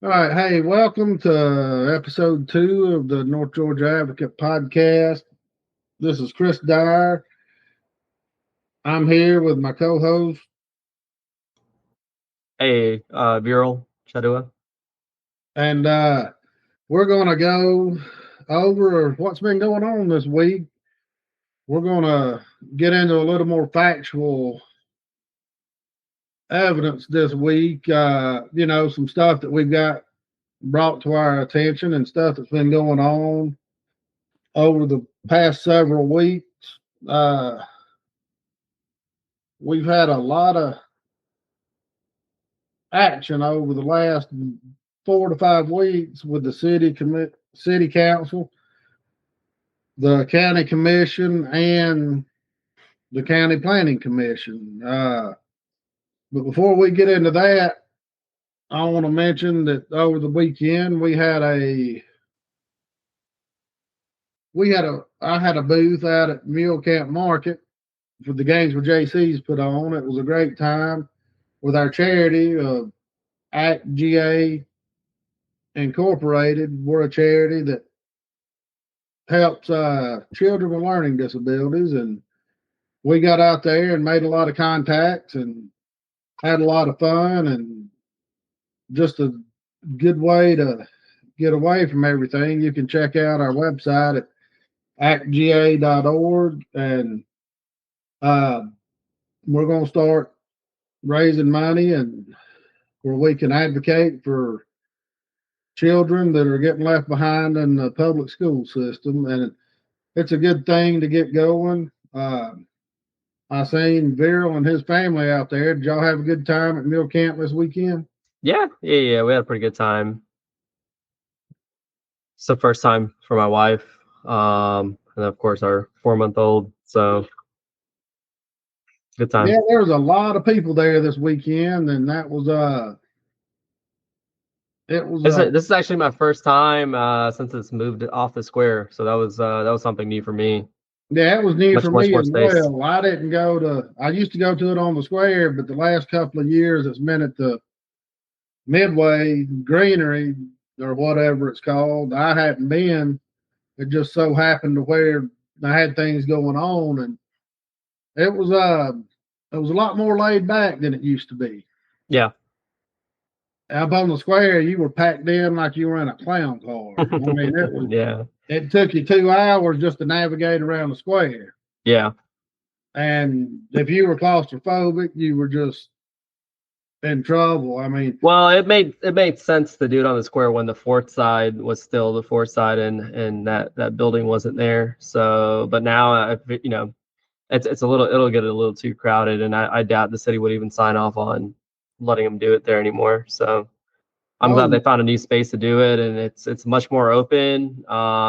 All right. Hey, welcome to episode 2 of the North Georgia Advocate podcast. This is Chris Dyer. I'm here with my co host. Hey, Viral Chadua. And we're going to go over what's been going on this week. We're going to get into a little more factual evidence this week. Some stuff that we've got brought to our attention and stuff that's been going on over the past several weeks. We've had a lot of action over the last 4 to 5 weeks with the city council, the county commission, and the county planning commission. But before we get into that, I want to mention that over the weekend I had a booth out at Mule Camp Market for the Gainesville Jaycees put on. It was a great time with our charity of ACT-GA Incorporated. We're a charity that helps children with learning disabilities, and we got out there and made a lot of contacts and had a lot of fun, and just a good way to get away from everything. You can check out our website at actga.org, and we're going to start raising money and where we can advocate for children that are getting left behind in the public school system. And it's a good thing to get going. I seen Viral and his family out there. Did y'all have a good time at Mule Camp this weekend? Yeah. We had a pretty good time. It's the first time for my wife, and of course our 4-month-old. So good time. Yeah, there was a lot of people there this weekend, and that was This is actually my first time since it's moved off the square. So that was something new for me. Yeah, it was new for me as space. well. I used to go to it on the square, but the last couple of years it's been at the Midway Greenery or whatever it's called. I hadn't been. It just so happened to where I had things going on, and it was a lot more laid back than it used to be. Yeah. Up on the square, you were packed in like you were in a clown car. I mean, it was. Yeah. It took you 2 hours just to navigate around the square. Yeah. And if you were claustrophobic, you were just in trouble. I mean, well, it made sense to do it on the square when the fourth side was still the fourth side and that building wasn't there. So, but now it's it'll get a little too crowded, and I doubt the city would even sign off on letting them do it there anymore. So I'm glad they found a new space to do it, and it's much more open.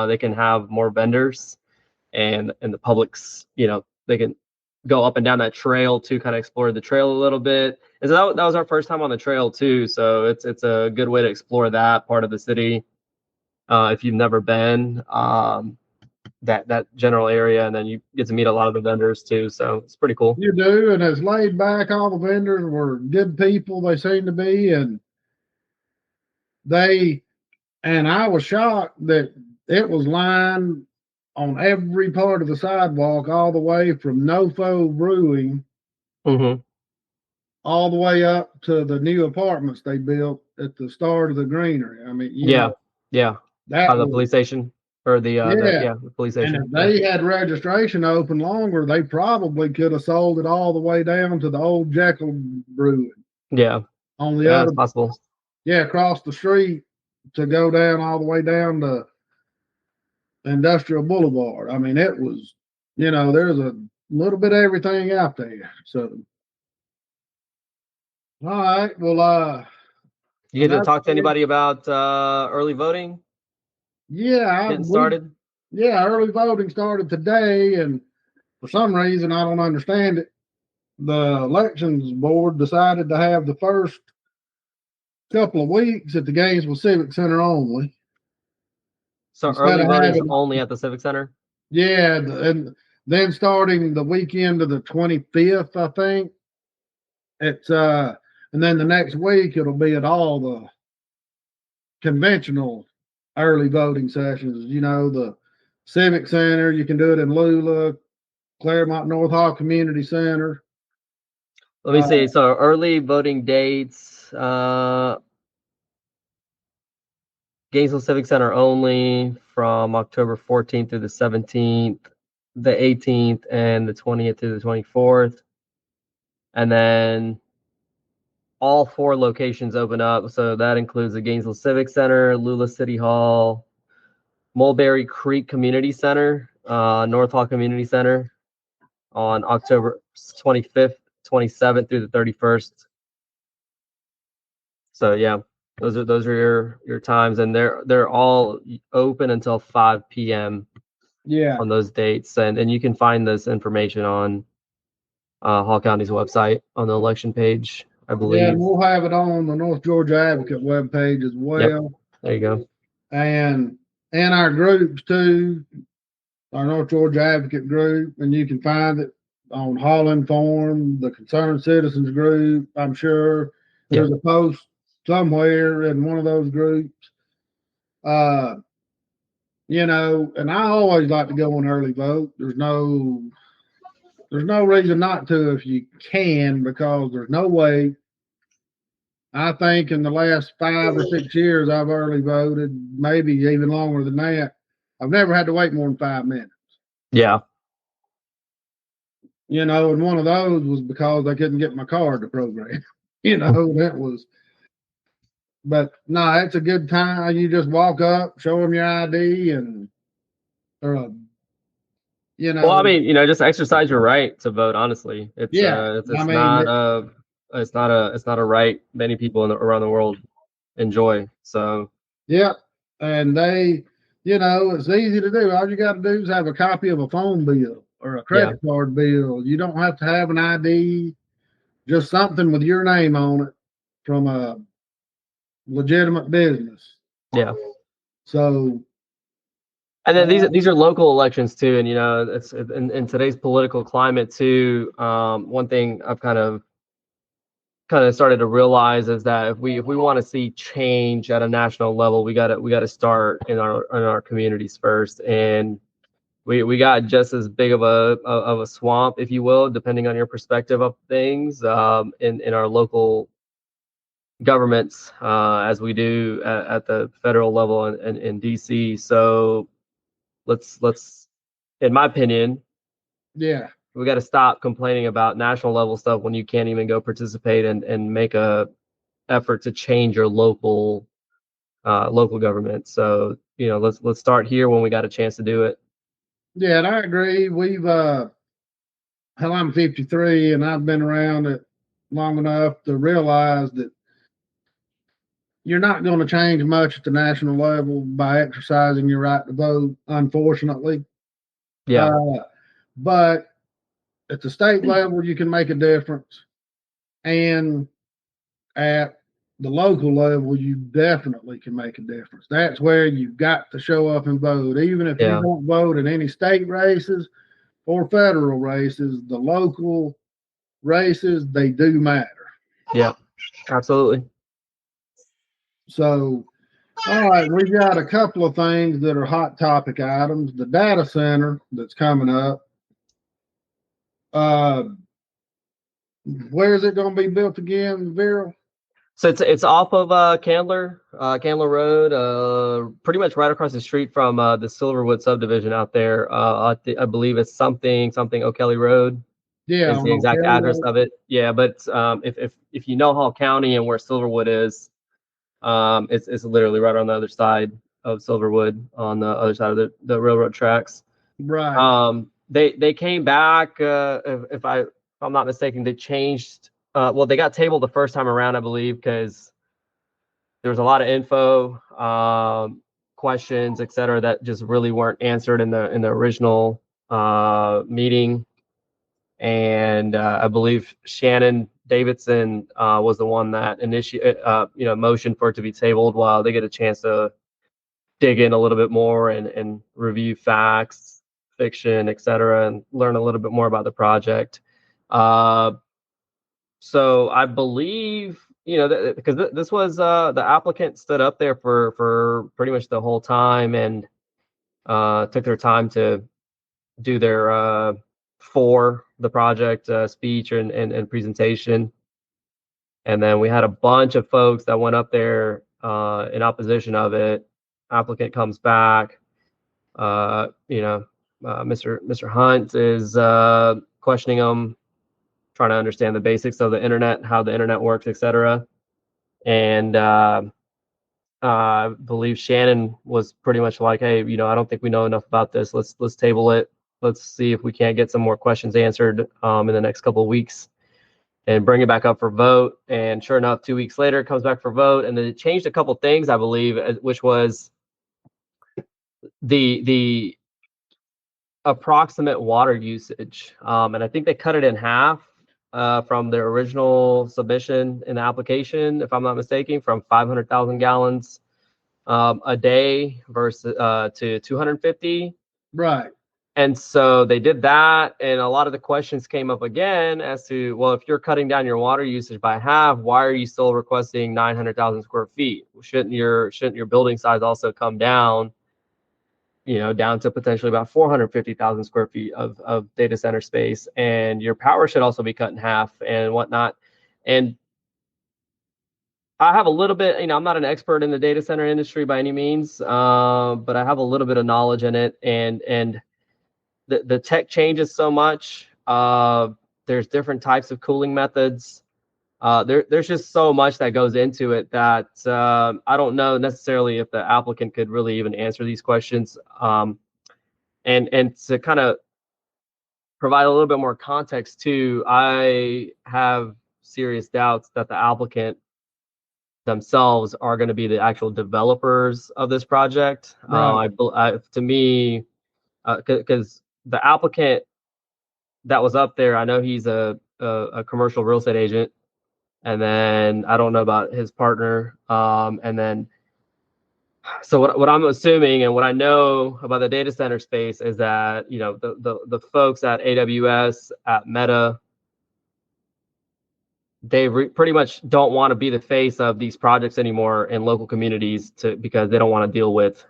They can have more vendors, and the public's, they can go up and down that trail to kind of explore the trail a little bit. And so that was our first time on the trail too. So it's a good way to explore that part of the city. If you've never been, that general area, and then you get to meet a lot of the vendors too. So it's pretty cool. You do, and it's laid back. All the vendors were good people. They seem to be, and I was shocked that it was lined on every part of the sidewalk, all the way from NoFo Brewing, all the way up to the new apartments they built at the start of the greenery. I mean, yeah, by the police station or the police station. And if they had registration open longer, they probably could have sold it all the way down to the old Jekyll Brewing. Yeah, on the other, possible. Yeah, across the street to go down all the way down to Industrial Boulevard. I mean, it was, there's a little bit of everything out there. So, all right. Well, you get to talk to anybody about early voting? Yeah. Getting started? Yeah, early voting started today, and for some reason, I don't understand it. The elections board decided to have the first couple of weeks at the Gainesville Civic Center only. So early voting is only at the Civic Center? Yeah, and then starting the weekend of the 25th, I think. It's and then the next week it'll be at all the conventional early voting sessions. You know, the Civic Center, you can do it in Lula, Claremont North Hall Community Center. Let me see. So early voting dates, Gainesville Civic Center only from October 14th through the 17th, the 18th, and the 20th through the 24th. And then all 4 locations open up. So that includes the Gainesville Civic Center, Lula City Hall, Mulberry Creek Community Center, North Hall Community Center on October 25th, 27th through the 31st. So yeah, those are your times, and they're all open until 5 p.m. Yeah. on those dates, and you can find this information on Hall County's website on the election page, I believe. Yeah, and we'll have it on the North Georgia Advocate webpage as well. Yep. There you go. And our groups too, our North Georgia Advocate group, and you can find it on Hall Inform, the Concerned Citizens group. I'm sure there's a post somewhere in one of those groups. You know, and I always like to go and early vote. There's no reason not to if you can, because there's no way. I think in the last 5 or 6 years I've early voted, maybe even longer than that. I've never had to wait more than 5 minutes. Yeah. You know, and one of those was because I couldn't get my card to program. You know, that was. But no, it's a good time. You just walk up, show them your ID, and you know. Well, I mean, you know, just exercise your right to vote. Honestly, it's it's I mean, not a right many people around the world enjoy. So yeah, and they, you know, it's easy to do. All you got to do is have a copy of a phone bill or a credit card bill. You don't have to have an ID, just something with your name on it from a legitimate business. Yeah. So, and then these are local elections too, and you know, it's in today's political climate too. One thing I've kind of started to realize is that if we want to see change at a national level, we got to start in our communities first, and we got just as big of a swamp, if you will, depending on your perspective of things, in our local governments as we do at the federal level and in DC. So let's in my opinion, yeah, we got to stop complaining about national level stuff when you can't even go participate and make a effort to change your local government. So, you know, let's start here when we got a chance to do it. Yeah, and I agree. We've hell, I'm 53, and I've been around it long enough to realize that you're not going to change much at the national level by exercising your right to vote, unfortunately. Yeah. But at the state level, you can make a difference. And at the local level, you definitely can make a difference. That's where you've got to show up and vote. Even if you don't vote in any state races or federal races, the local races, they do matter. Yeah, absolutely. So, all right, we've got a couple of things that are hot topic items. The data center that's coming up. Where is it going to be built again, Vera? So it's off of Cagle Road, pretty much right across the street from the Silverwood subdivision out there. I believe it's something O'Kelly Road. Yeah, is the exact address of it. Yeah, but if you know Hall County and where Silverwood is, it's literally right on the other side of Silverwood, on the other side of the railroad tracks. Right. They came back. If I'm not mistaken, they changed. Well, they got tabled the first time around, I believe, because there was a lot of info, questions, etc., that just really weren't answered in the original meeting. And I believe Shannon Davidson was the one that initiated, motioned for it to be tabled while they get a chance to dig in a little bit more and review facts, fiction, etc., and learn a little bit more about the project. So I believe because this was the applicant stood up there for pretty much the whole time and took their time to do their for the project speech and presentation. And then we had a bunch of folks that went up there in opposition of it. Applicant comes back. Mr. Hunt is questioning them, trying to understand the basics of the internet, how the internet works, etc. And I believe Shannon was pretty much like, "Hey, I don't think we know enough about this. Let's table it. Let's see if we can't get some more questions answered in the next couple of weeks, and bring it back up for vote." And sure enough, 2 weeks later, it comes back for vote, and then it changed a couple things, I believe, which was the approximate water usage, and I think they cut it in half from their original submission in the application, if I'm not mistaken, from 500,000 gallons a day versus to 250. Right. And so they did that, and a lot of the questions came up again as to, well, if you're cutting down your water usage by half, why are you still requesting 900,000 square feet? Shouldn't your building size also come down, down to potentially about 450,000 square feet of data center space, and your power should also be cut in half and whatnot. And I have a little bit, I'm not an expert in the data center industry by any means, but I have a little bit of knowledge in it, and the tech changes so much. There's different types of cooling methods. There's just so much that goes into it that I don't know necessarily if the applicant could really even answer these questions. And to kind of provide a little bit more context too, I have serious doubts that the applicant themselves are going to be the actual developers of this project. Right. To me, because the applicant that was up there, I know he's a commercial real estate agent, and then I don't know about his partner. And then, so what I'm assuming and what I know about the data center space is that the folks at AWS, at Meta, they pretty much don't want to be the face of these projects anymore in local communities because they don't want to deal with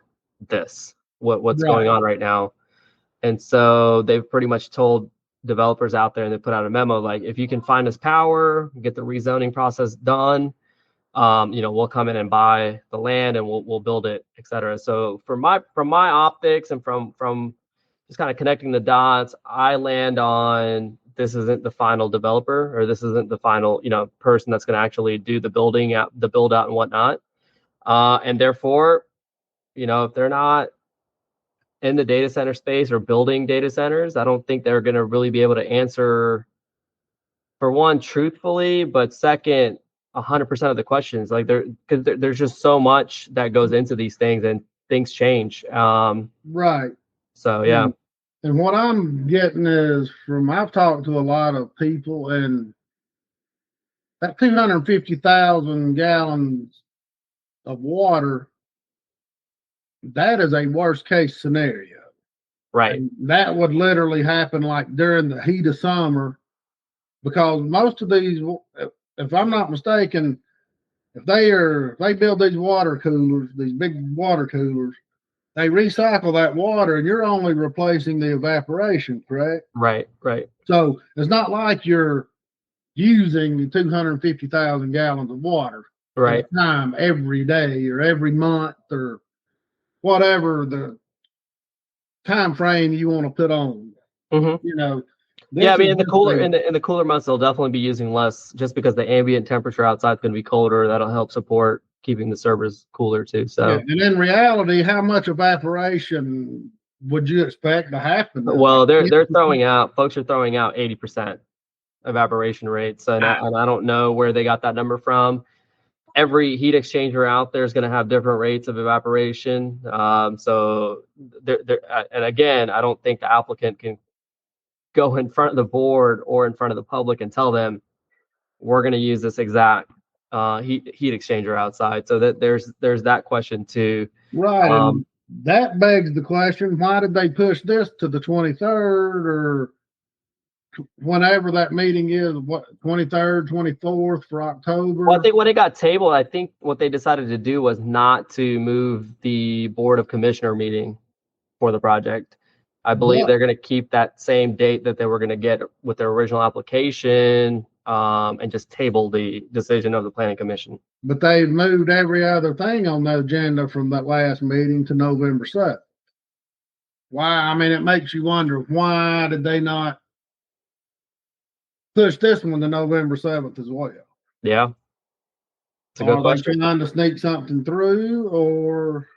what's going on right now. And so they've pretty much told developers out there, and they put out a memo like, if you can find us power, get the rezoning process done, we'll come in and buy the land and we'll build it, et cetera. So from my optics and from just kind of connecting the dots, I land on, this isn't the final developer, or this isn't the final, person that's going to actually do the building out, the build out and whatnot. And therefore, if they're not in the data center space or building data centers, I don't think they're going to really be able to answer, for one, truthfully, but second, 100% of the questions. Like, because there's just so much that goes into these things, and things change. Right. So yeah. And what I'm getting is I've talked to a lot of people, and that 250,000 gallons of water, that is a worst case scenario. Right. And that would literally happen like during the heat of summer, because most of these, if I'm not mistaken, if they build these water coolers, these big water coolers, they recycle that water, and you're only replacing the evaporation, correct? Right. So it's not like you're using 250,000 gallons of water at a time every day or every month or whatever the time frame you want to put on. Mm-hmm. Yeah, I mean, in the cooler months, they'll definitely be using less, just because the ambient temperature outside is going to be colder. That'll help support keeping the servers cooler too. So, yeah, and in reality, how much evaporation would you expect to happen? Well, folks are throwing out 80% evaporation rates, and I don't know where they got that number from. Every heat exchanger out there is going to have different rates of evaporation. So and again, I don't think the applicant can go in front of the board or in front of the public and tell them, we're going to use this exact heat exchanger outside. So that there's that question too. Right. And that begs the question, why did they push this to the 23rd? Or whenever that meeting is, what, 23rd, 24th for October? Well, I think when it got tabled, I think what they decided to do was not to move the Board of Commissioner meeting for the project. I believe But, they're going to keep that same date that they were going to get with their original application, and just table the decision of the Planning Commission. but they've moved every other thing on the agenda from that last meeting to November 7th. Why? I mean, it makes you wonder, why did they not push this one to November 7th as well? Yeah, it's a good Are they question. trying to sneak something through, or?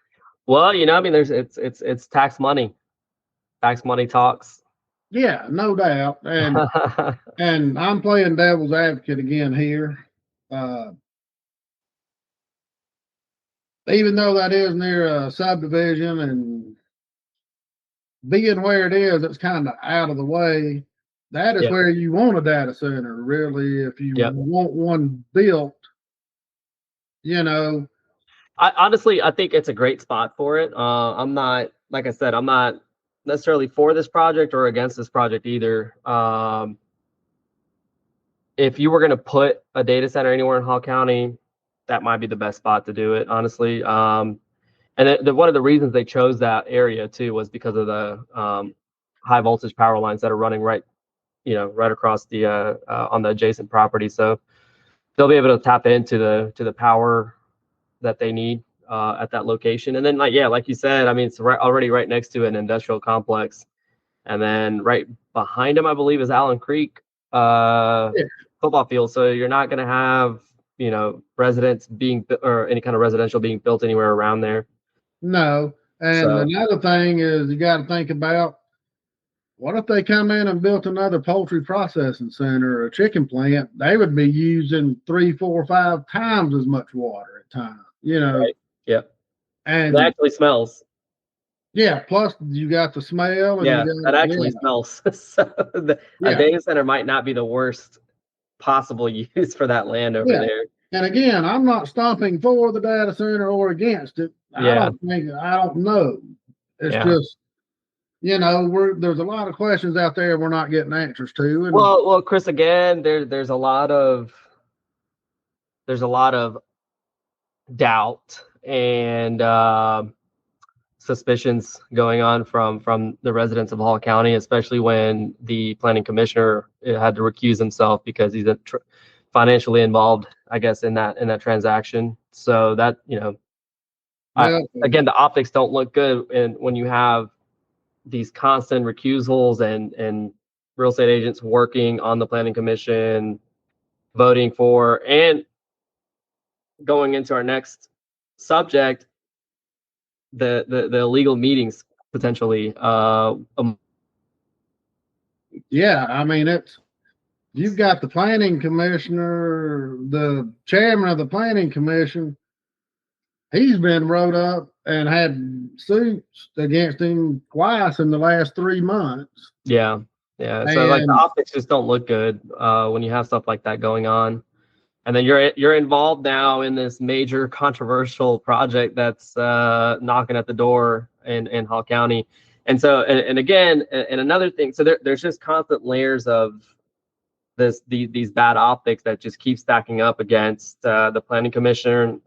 Well, I mean, it's tax money talks. Yeah, no doubt. And I'm playing devil's advocate again here. Even though that is near a subdivision and being where it is, it's kind of out of the way. That is Yep. where you want a data center, really. If you Yep. want one built, Honestly, I think it's a great spot for it. I'm not, like I said, I'm not necessarily for this project or against this project either. If you were going to put a data center anywhere in Hall County, that might be the best spot to do it, honestly. And one of the reasons they chose that area too was because of the high voltage power lines that are running right across the on the adjacent property. So they'll be able to tap into the power that they need at that location. And then, like you said, I mean, it's already right next to an industrial complex, and then right behind them, I believe, is Allen Creek football field. So you're not going to have residents being or any kind of residential being built anywhere around there. no. And So another thing is, you got to think about, what if they come in and built another poultry processing center or a chicken plant? They would be using 3, 4, 5 times as much water at times, right. Yep. And It actually smells. yeah, plus you got the smell, and Yeah, you that got, actually smells. So a data center might not be the worst possible use for that land over there. And again, I'm not stomping for the data center or against it. Yeah. I don't know. It's just, there's a lot of questions out there we're not getting answers to. And Well, Chris, again, there's a lot of doubt and suspicions going on from the residents of Hall County, especially when the planning commissioner had to recuse himself because he's financially involved, I guess, in that transaction. So that again, the optics don't look good, and when you have these constant recusals and real estate agents working on the planning commission, voting for, and going into our next subject, the illegal meetings potentially. yeah, I mean, you've got the planning commissioner, the chairman of the planning commission. He's been wrote up and had suits against him twice in the last 3 months. Yeah. So like the optics just don't look good when you have stuff like that going on, and then you're involved now in this major controversial project that's knocking at the door in Hall County. And so and again, and another thing, so there's just constant layers of these bad optics that just keep stacking up against the planning commissioner.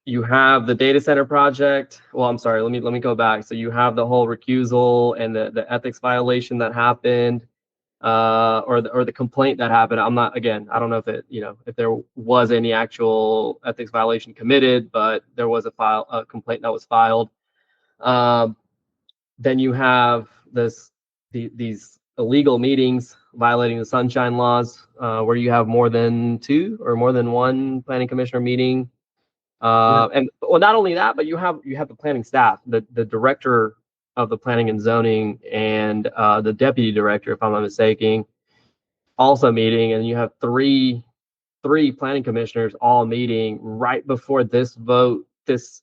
You have the data center project. Well, I'm sorry. Let me go back. So you have the whole recusal and the ethics violation that happened, or the complaint that happened. I'm not, again, I don't know if there was any actual ethics violation committed, but there was a complaint that was filed. Then you have these illegal meetings violating the sunshine laws, where you have more than 2 or more than 1 planning commissioner meeting. And well, not only that, but you have the planning staff, the director of the planning and zoning, and the deputy director, if I'm not mistaken, also meeting, and you have three planning commissioners all meeting right before this vote's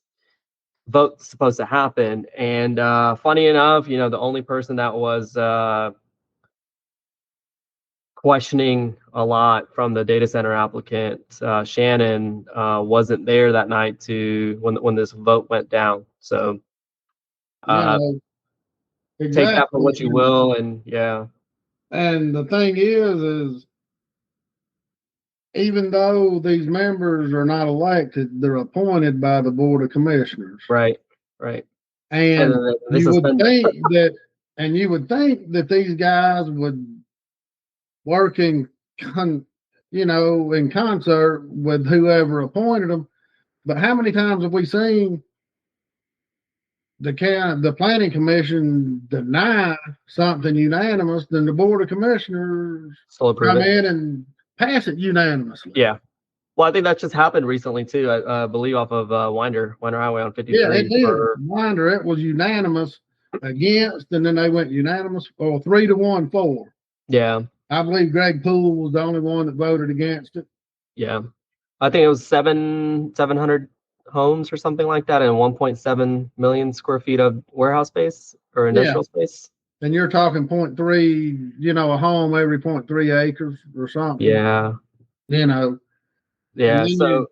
supposed to happen. And funny enough, the only person that was questioning a lot from the data center applicant, Shannon, wasn't there that night when this vote went down. So it's take that for exactly. what you will, and yeah, And the thing is even though these members are not elected, they're appointed by the Board of Commissioners. right, right. And And then they you would suspend them. think that, and you would think that these guys would work in concert with whoever appointed them. But how many times have we seen the planning commission deny something unanimous, then the Board of Commissioners Still approve come it. in and pass it unanimously? Yeah. Well, I think that just happened recently too. I believe off of Winder Highway on Yeah, it 53. did. Winder, it was unanimous against, and then they went unanimous, or 3-1 for. Yeah, I believe Greg Poole was the only one that voted against it. yeah. I think it was 700 homes or something like that, and 1.7 million square feet of warehouse space or industrial space. And you're talking 0.3, a home every 0.3 acres or something. Yeah, And yeah. then So,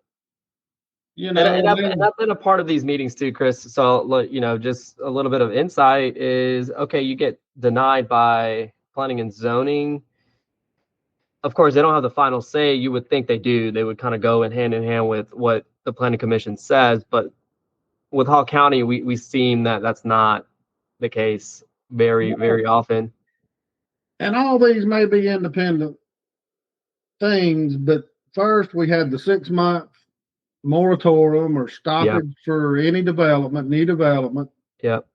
you know, and I've been a part of these meetings too, Chris. So, just a little bit of insight is okay. You get denied by planning and zoning. Of course, they don't have the final say. You would think they do. They would kind of go in hand with what the planning commission says. But with Hall County, we seen that that's not the case very, very often. and all these may be independent things, but first we had the 6-month moratorium or stoppage for any development, new development. Yep.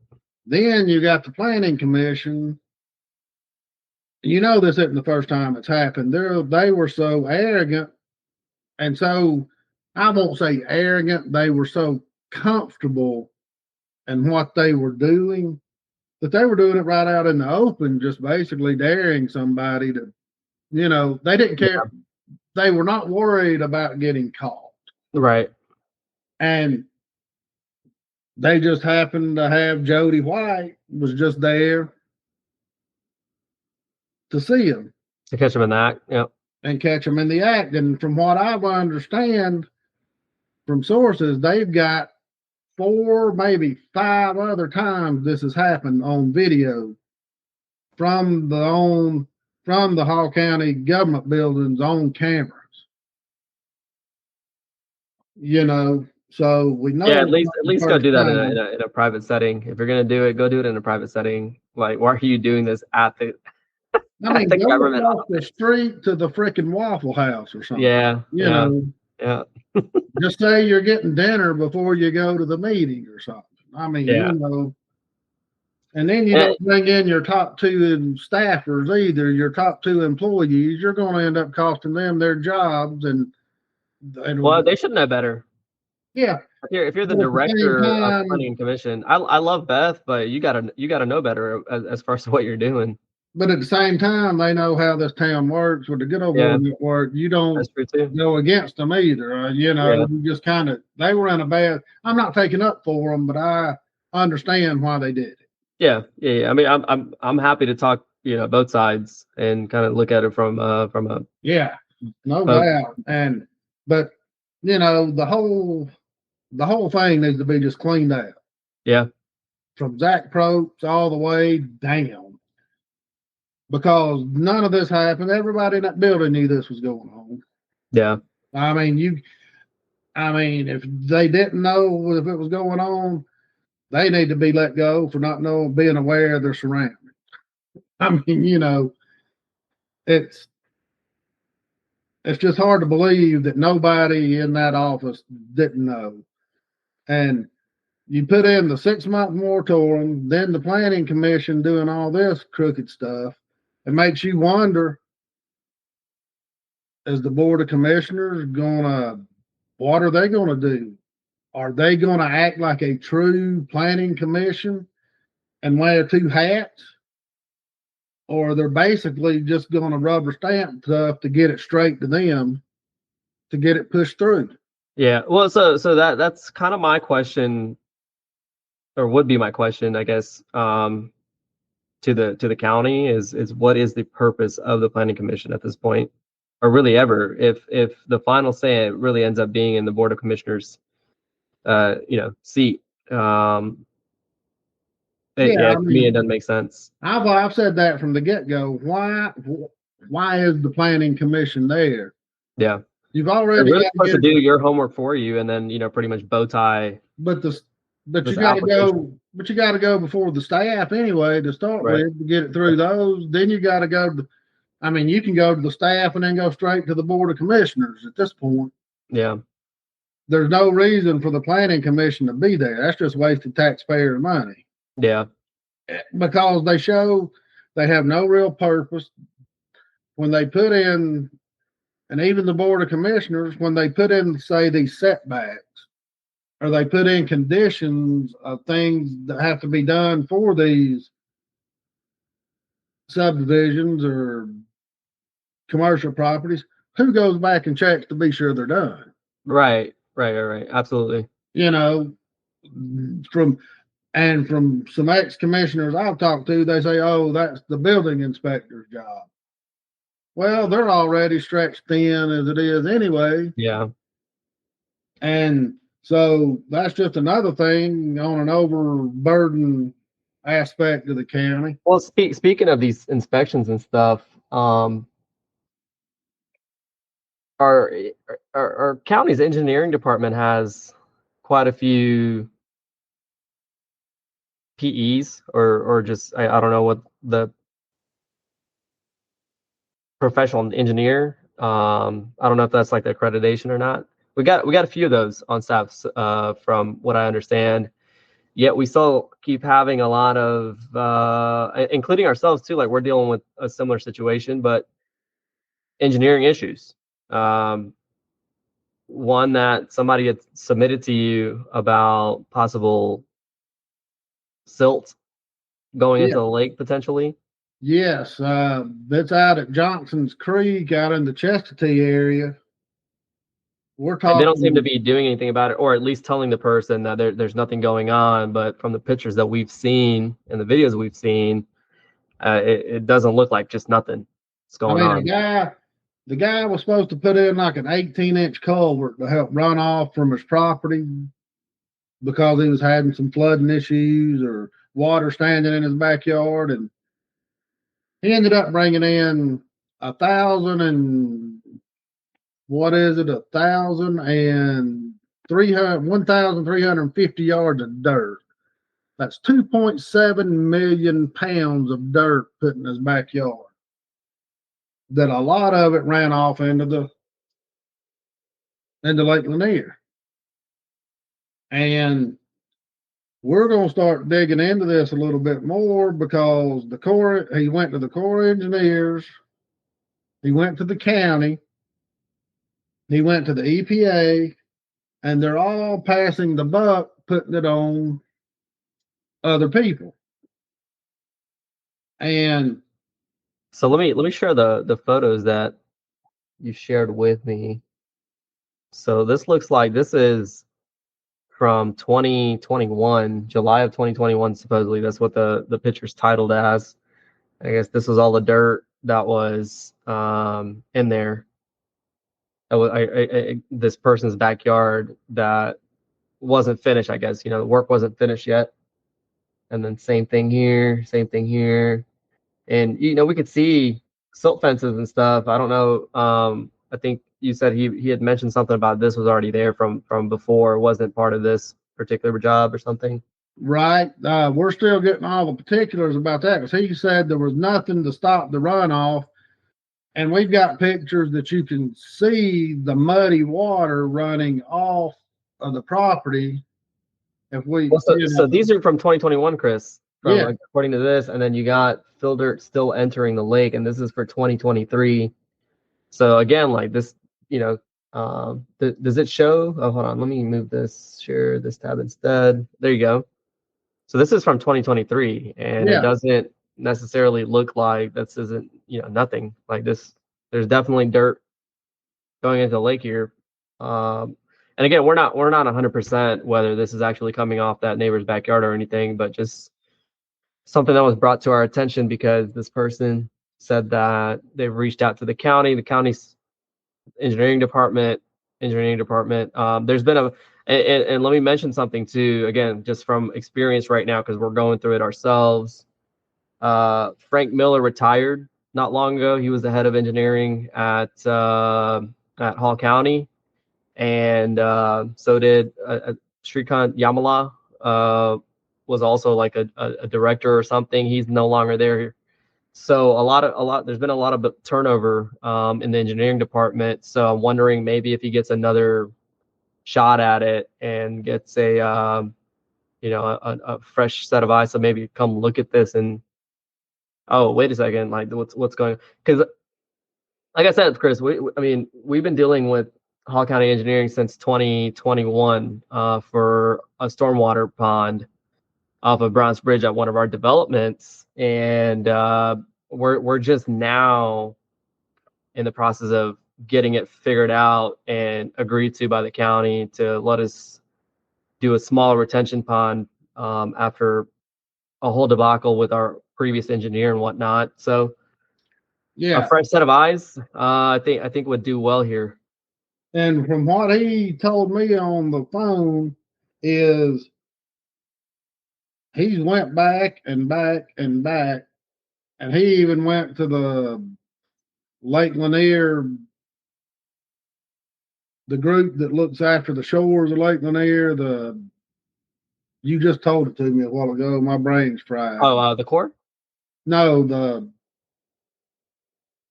Then you got the planning commission. This isn't the first time it's happened. They were so arrogant, and so I won't say arrogant. They were so comfortable in what they were doing that they were doing it right out in the open, just basically daring somebody to, they didn't care. Yeah. They were not worried about getting caught. Right. And they just happened to have Jody White was just there to see him. To catch them in the act. Yep. And catch them in the act. And from what I understand from sources, they've got 4, maybe 5 other times this has happened on video from the Hall County government buildings on cameras. So we know. Yeah, at least go do that in a private setting. If you're gonna do it, go do it in a private setting. Like, why are you doing this at the the go government across the street to the freaking Waffle House or something. Yeah. Yeah. Just say you're getting dinner before you go to the meeting or something. And then you don't bring in your top 2 staffers either, your top 2 employees. You're going to end up costing them their jobs. Well, they should know better. Yeah. If you're the director of the planning commission, I love Beth, but you gotta know better as far as what you're doing. But at the same time, they know how this town works with the good old boy network. You don't go against them either. You just kind of, they were in a bad, I'm not taking up for them, but I understand why they did it. Yeah. I mean, I'm happy to talk, both sides and kind of look at it from a no doubt. But the whole thing needs to be just cleaned out. Yeah. From Zach Probst all the way down. Because none of this happened. Everybody in that building knew this was going on. Yeah. I mean, if they didn't know if it was going on, they need to be let go for not being aware of their surroundings. I mean, it's just hard to believe that nobody in that office didn't know. And you put in the 6-month moratorium, then the planning commission doing all this crooked stuff. It makes you wonder, is the Board of Commissioners what are they gonna do? Are they gonna act like a true planning commission and wear 2 hats? Or they're basically just gonna rubber stamp stuff to get it straight to them to get it pushed through? Yeah. Well, so that's kind of my question, or would be my question, I guess, to the county is what is the purpose of the planning commission at this point, or really ever, if the final say really ends up being in the Board of Commissioners seat. Yeah, I to me, it mean, doesn't make sense. I've said that from the get go. Why is the planning commission there? Yeah. You've They're already really got to supposed to get, do your homework for you and then, pretty much bow tie but the but this you got to application. go, but you got to go before the staff anyway to start Right. with to get it through those. Then you got to go to. I mean, you can go to the staff and then go straight to the board of commissioners. At this point, Yeah. there's no reason for the planning commission to be there. That's just wasted taxpayer money Yeah. because they have no real purpose when they put in, and even the board of commissioners when they put in, say, these setbacks, or they put in conditions of things that have to be done for these subdivisions or commercial properties. Who goes back and checks to be sure they're done? Right. Absolutely. You know, from from some ex-commissioners I've talked to, they say, "Oh, that's the building inspector's job." Well, they're already stretched thin as it is anyway, Yeah. and so that's just another thing on an overburdened aspect of the county. Well, speaking of these inspections and stuff, our our county's engineering department has quite a few PEs or just I don't know what the professional engineer. I don't know if that's like the accreditation or not. We got a few of those on staff, from what I understand. Yet we still keep having a lot of, including ourselves too. Like we're dealing with a similar situation, but engineering issues. Um, One that somebody had submitted to you about possible silt going into Yeah. the lake potentially. Yes, that's out at Johnson's Creek, out in the Chestatee area. We're And they don't seem to talking be doing anything about it, or at least telling the person that there's nothing going on. But from the pictures that we've seen and the videos we've seen, it doesn't look like just nothing is I going mean, on. the guy was supposed to put in like an 18-inch culvert to help run off from his property because he was having some flooding issues or water standing in his backyard, and he ended up bringing in 1,000 and what is it, 1,350 yards of dirt. That's 2.7 million pounds of dirt put in his backyard. That a lot of it ran off into Lake Lanier. And we're going to start digging into this a little bit more because he went to the Corps of Engineers, he went to the county, he went to the EPA, and they're all passing the buck, putting it on other people. And So let me share the photos that you shared with me. So this looks like this is from 2021, July of 2021, supposedly. That's what the picture's titled as. I guess this was all the dirt that was in there. This person's backyard that wasn't finished, I guess. The work wasn't finished yet. And then same thing here, same thing here. And we could see silt fences and stuff. I don't know. I think you said he had mentioned something about this was already there from before. It wasn't part of this particular job or something. right, we're still getting all the particulars about that because he said there was nothing to stop the runoff. And we've got pictures that you can see the muddy water running off of the property. If we, Well, so these are from 2021, Chris, from yeah, according to this, and then you got fill dirt still entering the lake, and this is for 2023. So again, like this, does it show? Oh, hold on, let me move this, share this tab instead. There you go. So this is from 2023, and it yeah, doesn't necessarily look like this isn't, nothing like this. There's definitely dirt going into the lake here. And again, we're not 100% whether this is actually coming off that neighbor's backyard or anything, but just something that was brought to our attention because this person said that they've reached out to the county's engineering department. There's been And let me mention something too, again, just from experience right now, because we're going through it ourselves. Frank Miller retired not long ago. He was the head of engineering at Hall County, and so did Shrikant Yamala. Was also like a director or something. He's no longer there. So there's been a lot of turnover in the engineering department. So I'm wondering maybe if he gets another shot at it and gets a fresh set of eyes. So maybe come look at this and, oh, wait a second, like what's going on? Because like I said, Chris, I mean, we've been dealing with Hall County Engineering since 2021 for a stormwater pond off of Browns Bridge at one of our developments, and we're just now in the process of getting it figured out and agreed to by the county to let us do a small retention pond after a whole debacle with our previous engineer and whatnot. So a Yeah. fresh set of eyes, I think would do well here. And from what he told me on the phone is he's went back and back and back, and he even went to the Lake Lanier, the group that looks after the shores of Lake Lanier. You just told it to me a while ago. My brain's fried. Oh, the Corps? No, the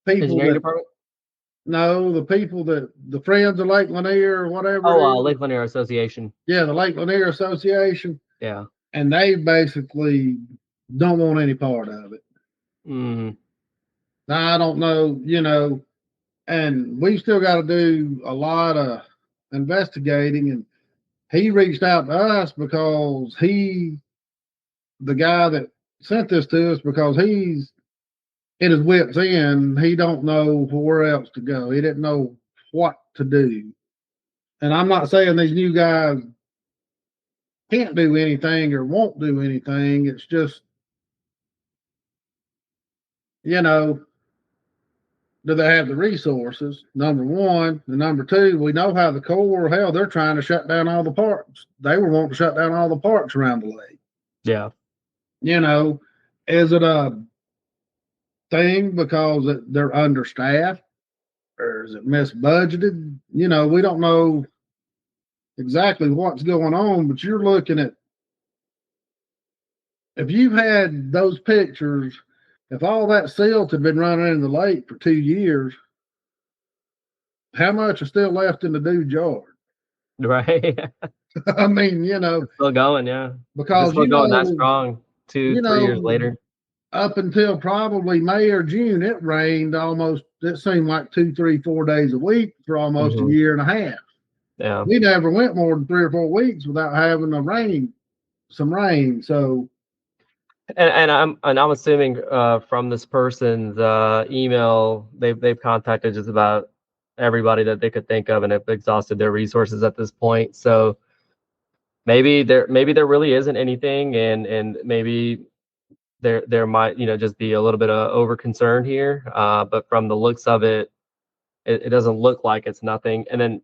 people Engineering that department? no, the people that the Friends of Lake Lanier or whatever. Oh, Lake Lanier Association. Yeah, the Lake Lanier Association. Yeah. And they basically don't want any part of it. Mm. Now, I don't know, and we still got to do a lot of investigating. And he reached out to us because the guy that sent this to us, because he's in his wits end, he don't know where else to go. He didn't know what to do. And I'm not saying these new guys can't do anything or won't do anything. It's just, you know, do they have the resources? Number one. And number two, we know how the Corps, hell, they're trying to shut down all the parks. They were wanting to shut down all the parks around the lake. Yeah. Is it a thing because they're understaffed or is it misbudgeted? We don't know exactly what's going on, but you're looking at, if you've had those pictures, if all that silt had been running in the lake for 2 years, how much is still left in the dude's yard? Right. I mean, still going, yeah. because still going that strong 2-3 years later. Up until probably May or June, it rained almost, it seemed like 2, 3, 4 days a week for almost a year and a half. Yeah. We never went more than 3 or 4 weeks without having some rain. So and I'm assuming from this person's email, they've contacted just about everybody that they could think of and have exhausted their resources at this point. So maybe there really isn't anything, and maybe there might just be a little bit of over concern here. But from the looks of it, it doesn't look like it's nothing. And then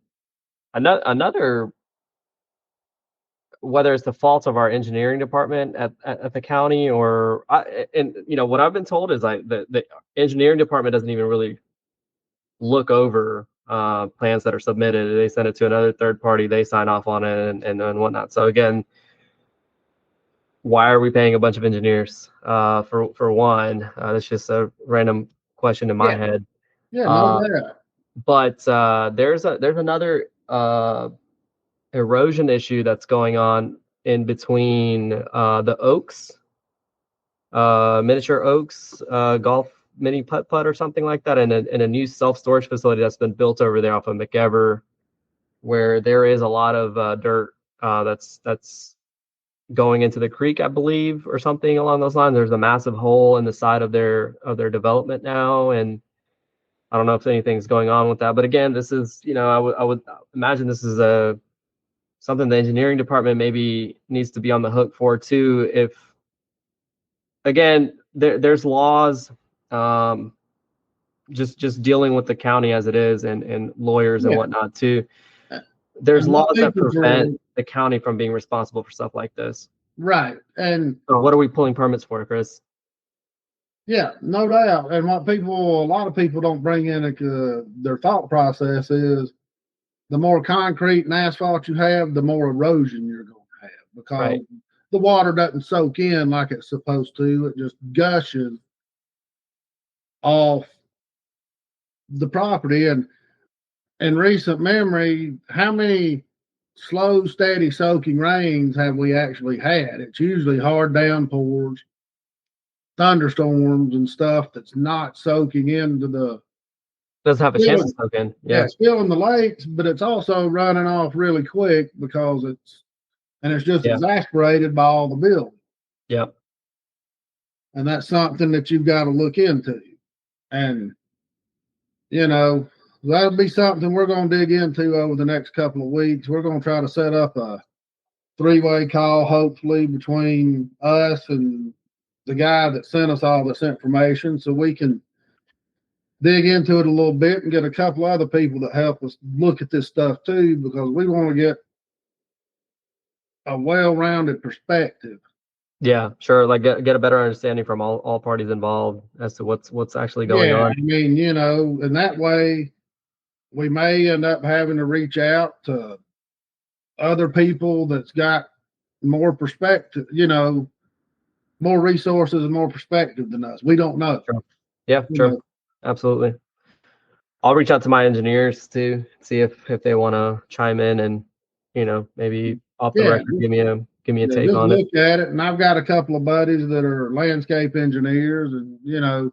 another, whether it's the fault of our engineering department at the county or what I've been told is like the engineering department doesn't even really look over plans that are submitted. They send it to another third party, they sign off on it and whatnot. So again, why are we paying a bunch of engineers for one? That's just a random question in my head. Yeah, no doubt. But there's another erosion issue that's going on in between the Oaks, Miniature Oaks golf mini putt or something like that, and a new self-storage facility that's been built over there off of McEver, where there is a lot of dirt that's going into the creek, I believe, or something along those lines. There's a massive hole in the side of their development now, and I don't know if anything's going on with that. But again, this is, I would imagine this is something the engineering department maybe needs to be on the hook for too. If again, there's laws, just dealing with the county as it is, and lawyers and whatnot too. there's And what laws that people prevent the county from being responsible for stuff like this. right. And So what are we pulling permits for, Chris? yeah, no doubt. And what a lot of people don't bring in their thought process is the more concrete and asphalt you have, the more erosion you're going to have because Right. the water doesn't soak in like it's supposed to. It just gushes off the property. And in recent memory, how many slow, steady soaking rains have we actually had? It's usually hard downpours, thunderstorms, and stuff that's not soaking into the Doesn't have a chance to filling, soak in. yeah, Yeah. it's filling the lakes, but it's also running off really quick because it's just Yeah. exasperated by all the building. Yeah. And that's something that you've got to look into. And, you know, that'll be something we're going to dig into over the next couple of weeks. We're going to try to set up a three-way call, hopefully, between us and the guy that sent us all this information so we can dig into it a little bit and get a couple other people that help us look at this stuff too, because we want to get a well-rounded perspective. Yeah, sure. Like get a better understanding from all parties involved as to what's actually going on. I mean, you know, and that way we may end up having to reach out to other people that's got more perspective, you know, more resources and more perspective than us. We don't know. Sure. Yeah, You sure. know. Absolutely. I'll reach out to my engineers too, see if they want to chime in and, you know, maybe off the record give me a take just on it. look at it. And I've got a couple of buddies that are landscape engineers and, you know,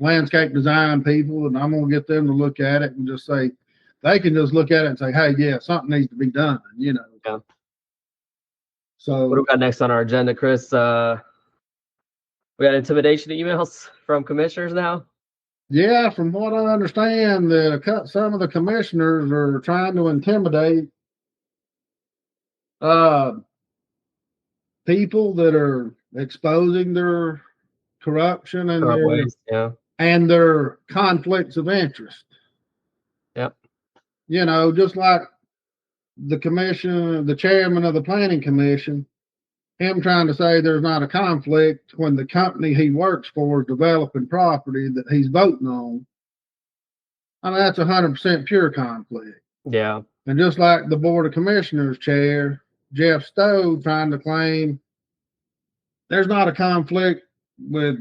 landscape design people, and I'm gonna get them to look at it and just say they can just look at it and say, hey, yeah, something needs to be done, you know. Yeah. So What do we got next on our agenda, Chris? We got intimidation emails from commissioners now. yeah, from what I understand, some of the commissioners are trying to intimidate people that are exposing their corruption and Corrupt ways. Yeah. their conflicts of interest. Yep. You know, just like the chairman of the planning commission, him trying to say there's not a conflict when the company he works for is developing property that he's voting on. I mean, that's 100% pure conflict. Yeah. And just like the board of commissioners chair, Jeff Stowe, trying to claim there's not a conflict with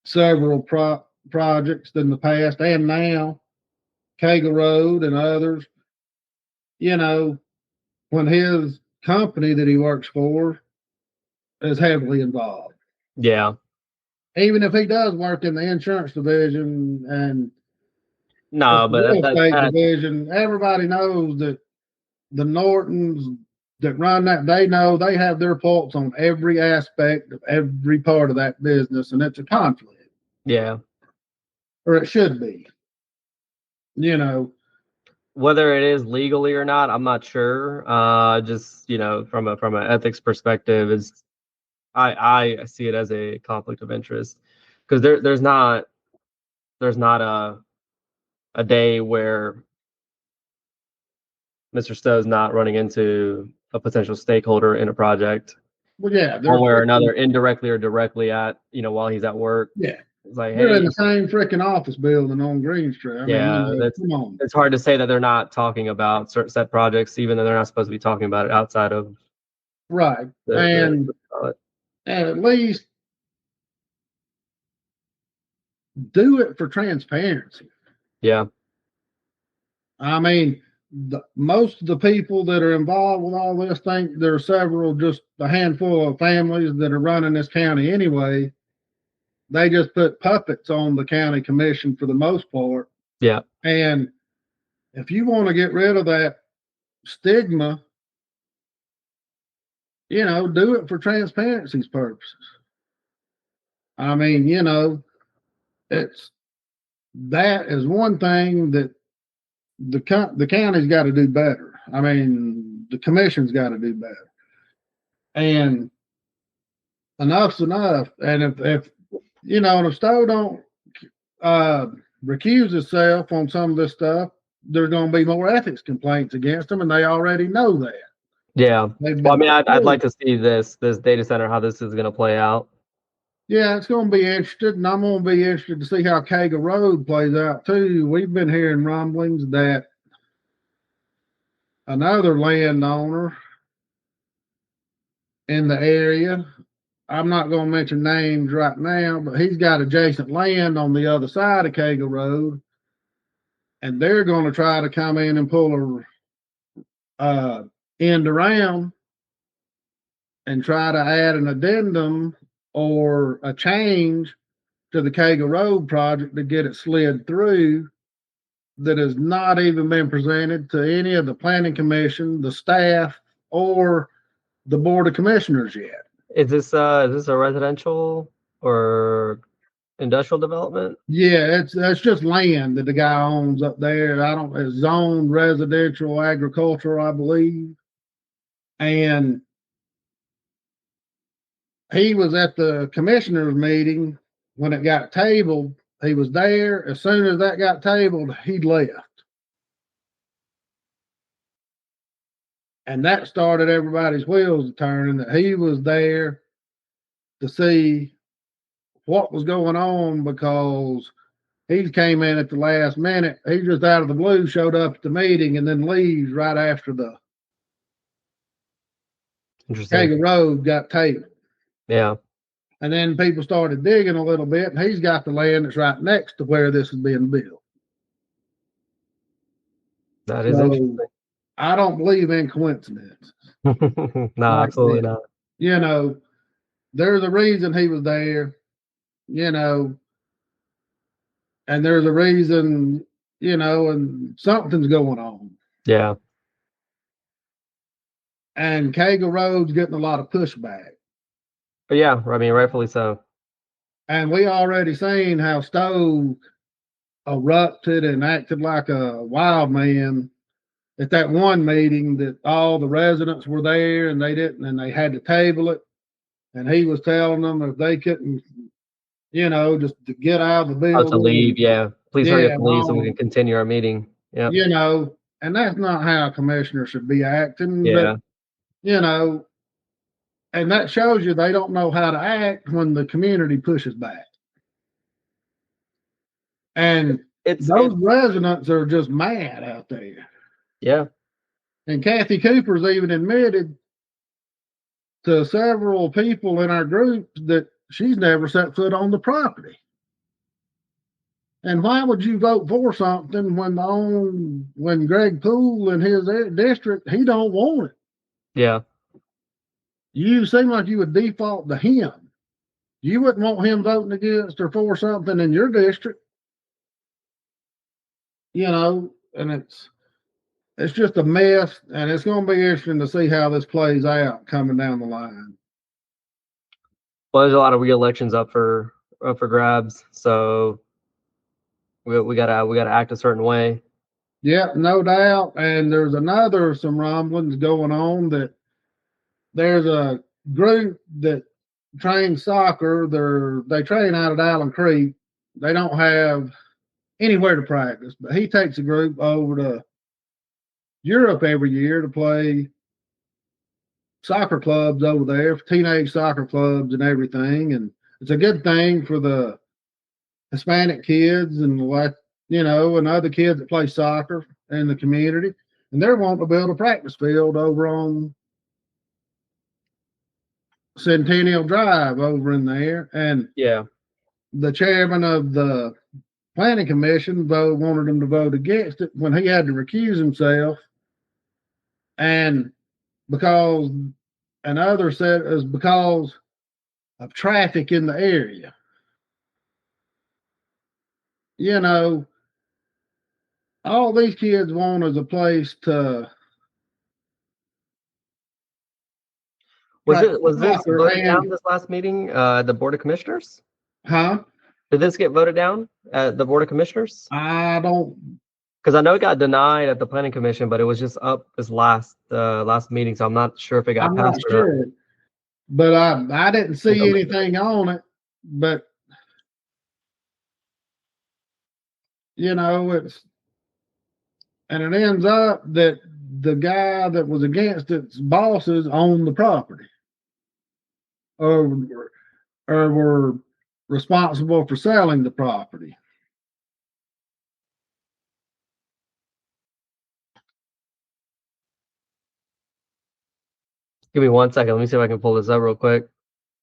several projects in the past and now, Cagle Road and others, you know, when his company that he works for is heavily involved. Yeah. Even if he does work in the insurance division and No, the but real estate division, everybody knows that the Nortons that run that, they know they have their pulse on every aspect of every part of that business, and it's a conflict. Yeah. Or it should be. You know. Whether it is legally or not, I'm not sure. Just, you know, from an ethics perspective, is I see it as a conflict of interest because there's not a day where Mr. Stowe's not running into a potential stakeholder in a project. Well, yeah, one way or another, indirectly or directly at, you know, while he's at work. Yeah. It's like, they're hey, in the same freaking office building on Green Street. I mean, you know, come on. It's hard to say that they're not talking about certain set projects, even though they're not supposed to be talking about it outside of right. And at least do it for transparency. Yeah. I mean, most of the people that are involved with all this think there are just a handful of families that are running this county anyway. They just put puppets on the county commission for the most part. Yeah. And if you want to get rid of that stigma, you know, do it for transparency's purposes. I mean, you know, that is one thing that the county's got to do better. I mean, the commission's got to do better. And enough's enough. And if you know, and if Stowe don't recuse himself on some of this stuff, there's going to be more ethics complaints against them, and they already know that. Yeah. They've Well, I been mean, I'd told. like to see this data center, how this is going to play out. Yeah, it's going to be interesting, and I'm going to be interested to see how Cagle Road plays out too. We've been hearing rumblings that another landowner in the area, I'm not going to mention names right now, but he's got adjacent land on the other side of Cagle Road, and they're going to try to come in and pull a end around and try to add an addendum or a change to the Cagle Road project to get it slid through that has not even been presented to any of the planning commission, the staff, or the board of commissioners yet. Is this a residential or industrial development? Yeah, that's just land that the guy owns up there. It's zoned residential agriculture, I believe. And he was at the commissioners meeting when it got tabled. He was there. As soon as that got tabled, he left. And that started everybody's wheels turning, that he was there to see what was going on, because he came in at the last minute. He just out of the blue showed up at the meeting and then leaves right after the Cagle Road got tabled. Yeah. And then people started digging a little bit, and he's got the land that's right next to where this is being built. That is interesting. I don't believe in coincidences. No, like absolutely this. not. You know, there's a reason he was there, and there's a reason, and something's going on. Yeah. And Cagle Road's getting a lot of pushback. But yeah, I mean, rightfully so. And we already seen how Stowe erupted and acted like a wild man at that one meeting that all the residents were there and they didn't, and they had to table it. And he was telling them if they couldn't, just to get out of the building. To leave, yeah. Please hurry up and leave so we can continue our meeting. Yeah. And that's not how a commissioner should be acting. Yeah. But, and that shows you they don't know how to act when the community pushes back. And those residents are just mad out there. Yeah. And Kathy Cooper's even admitted to several people in our group that she's never set foot on the property. And why would you vote for something when Greg Poole in his district, he don't want it? Yeah. You seem like you would default to him. You wouldn't want him voting against or for something in your district. And it's just a mess, and it's going to be interesting to see how this plays out coming down the line. Well, there's a lot of re-elections up for grabs, so we gotta act a certain way. Yeah, no doubt. And there's some rumblings going on that there's a group that trains soccer. They train out at Allen Creek. They don't have anywhere to practice, but he takes a group over to Europe every year to play soccer clubs over there, teenage soccer clubs and everything. And it's a good thing for the Hispanic kids and and other kids that play soccer in the community. And they're wanting to build a practice field over on Centennial Drive over in there. And yeah, the chairman of the planning commission wanted him to vote against it when he had to recuse himself. And another said it was because of traffic in the area. All these kids want is a place to. Was this voted down this last meeting, the Board of Commissioners? Huh? Did this get voted down at the Board of Commissioners? I don't. Because I know it got denied at the Planning Commission, but it was just up this last meeting, so I'm not sure if it got passed. I'm not sure. But I didn't see anything on it. But it's And it ends up that the guy that was against its bosses owned the property, or were responsible for selling the property. Give me 1 second. Let me see if I can pull this up real quick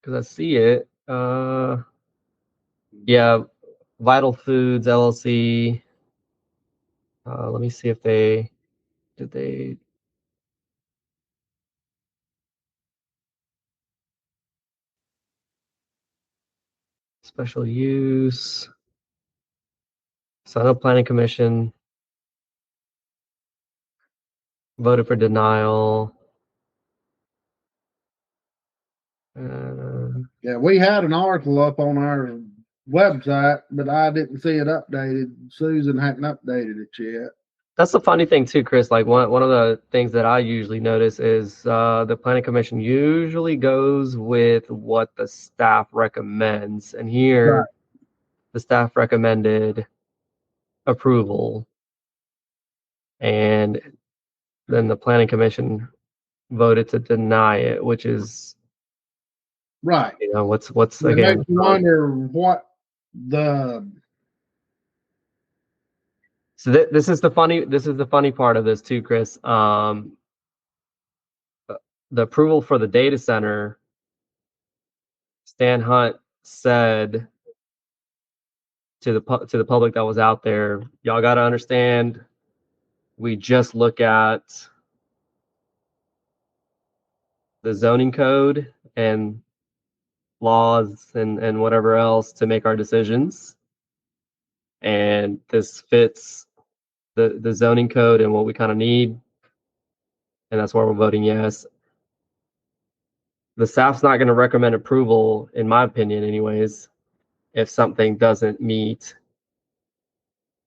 because I see it. Yeah, Vital Foods LLC. Let me see if they special use. Senate Planning Commission voted for denial. Yeah, we had an article up on our website, but I didn't see it updated. Susan hadn't updated it yet. That's the funny thing too, Chris. Like one of the things that I usually notice is the Planning Commission usually goes with what the staff recommends, and here Right. the staff recommended approval, and then the Planning Commission voted to deny it, which is Right. what's It again. makes you wonder what the. So this is the funny part of this too, Chris. The approval for the data center, Stan Hunt said to the public that was out there, y'all got to understand, we just look at the zoning code and laws and whatever else to make our decisions, and this fits the zoning code and what we kind of need, and that's why we're voting yes. The staff's not going to recommend approval, in my opinion anyways, if something doesn't meet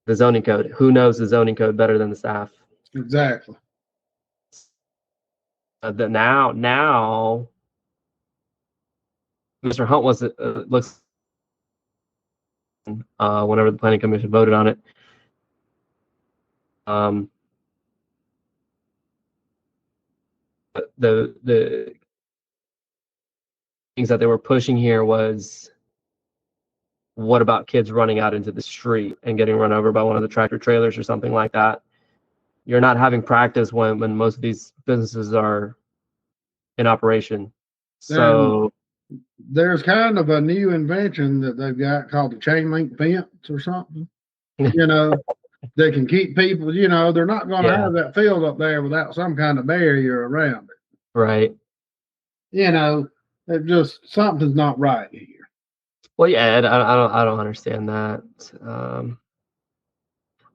the zoning code. Who knows the zoning code better than the staff? Exactly. Now Mr. Hunt was looks whenever the Planning Commission voted on it. The things that they were pushing here was, what about kids running out into the street and getting run over by one of the tractor trailers or something like that? You're not having practice when most of these businesses are in operation. So there's kind of a new invention that they've got called the chain link fence or something. They can keep people, they're not going to have that field up there without some kind of barrier around it. Right. It just, something's not right here. Well, yeah, I don't understand that.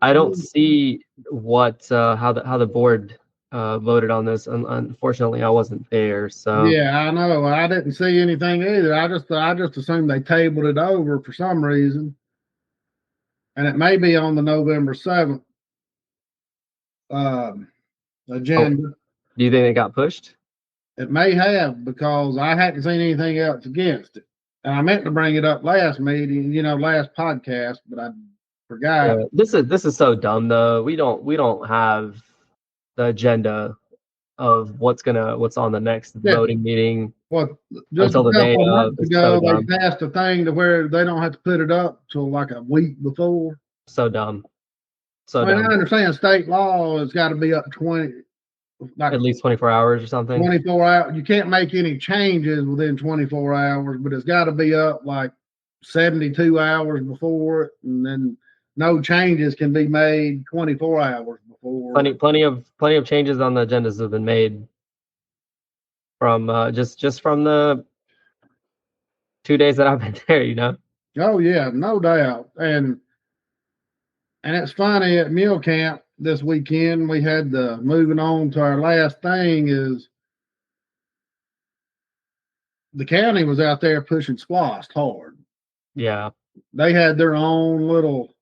I don't see how the board voted on this. Unfortunately, I wasn't there. So yeah, I know. I didn't see anything either. I just assumed they tabled it over for some reason, and it may be on the November 7th agenda. do you think it got pushed? It may have, because I hadn't seen anything else against it. And I meant to bring it up last meeting, last podcast, but I forgot. This is so dumb though. We don't have the agenda of what's on the next voting meeting. Well, just until a the day couple of months ago, so they passed a thing to where they don't have to put it up till like a week before. So dumb. I understand state law has got to be up 20, at least 24 hours or something. 24 hours. You can't make any changes within 24 hours, but it's got to be up like 72 hours before it, and then no changes can be made 24 hours before. Plenty of changes on the agendas have been made from just from the 2 days that I've been there. Oh yeah, no doubt. And it's funny, at Mule Camp this weekend, we had moving on to our last thing, is the county was out there pushing SPLOST hard. Yeah. They had their own little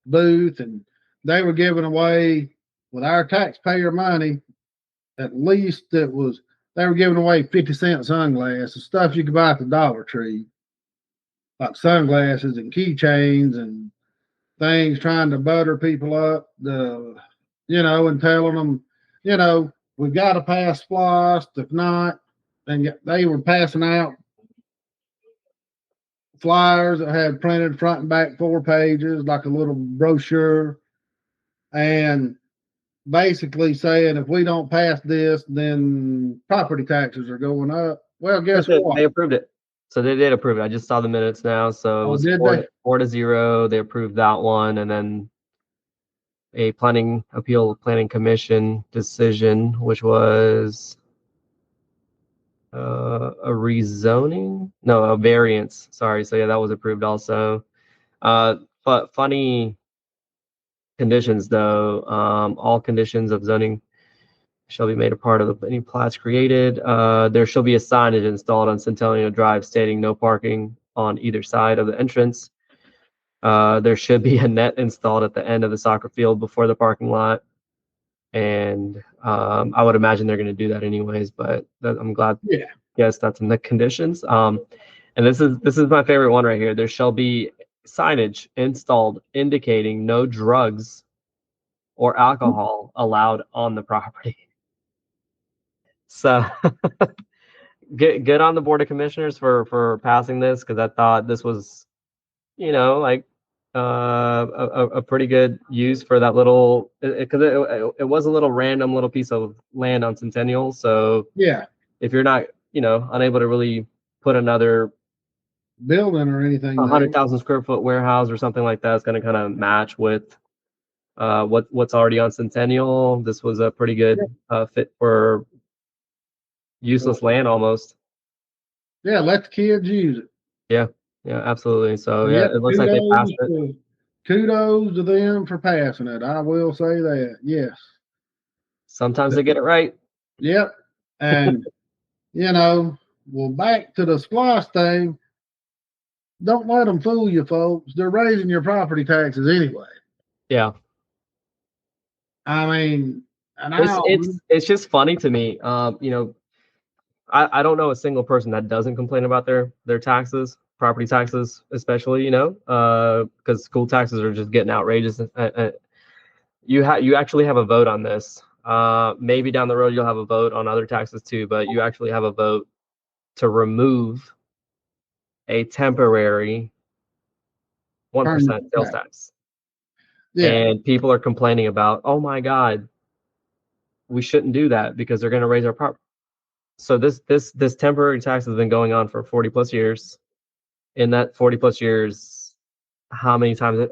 booth, and they were giving away, with our taxpayer money, at least they were giving away 50-cent sunglasses, stuff you could buy at the Dollar Tree, like sunglasses and keychains and things, trying to butter people up. and telling them, we've got to pass SPLOST. If not, and they were passing out flyers that had printed front and back 4 pages, like a little brochure, and basically saying if we don't pass this, then property taxes are going up. Well, guess what? They approved it. So they did approve it. I just saw the minutes now. So it was did 4-0. They approved that one, and then a planning commission decision, which was a rezoning, no, a variance. Sorry. So yeah, that was approved also. But funny conditions though. All conditions of zoning shall be made a part of any plats created. There shall be a signage installed on Centennial Drive stating no parking on either side of the entrance. There should be a net installed at the end of the soccer field before the parking lot. And I would imagine they're going to do that anyways, but I'm glad. Yeah. Yes, that's in the conditions. And this is my favorite one right here. There shall be signage installed indicating no drugs or alcohol allowed on the property. So good on the Board of Commissioners for passing this, because I thought this was, like a pretty good use for that little, because it was a little random little piece of land on Centennial. So yeah, if you're not unable to really put another building or anything, 100,000 square foot warehouse or something like that, it's going to kind of match with what's already on Centennial. This was a pretty good fit for useless land almost. Yeah, let the kids use it. Yeah, absolutely. So yeah, it looks like they passed it. Kudos to them for passing it. I will say that. Yes. Sometimes they get it right. Yep. And well, back to the SPLOST thing. Don't let them fool you, folks. They're raising your property taxes anyway. Yeah. I mean, and it's just funny to me. I don't know a single person that doesn't complain about their taxes, property taxes, especially, because school taxes are just getting outrageous. You actually have a vote on this. Maybe down the road you'll have a vote on other taxes too, but you actually have a vote to remove a temporary 1% sales tax. Yeah. And people are complaining about, oh my God, we shouldn't do that because they're going to raise our property. So this temporary tax has been going on for 40 plus years. In that 40 plus years, how many times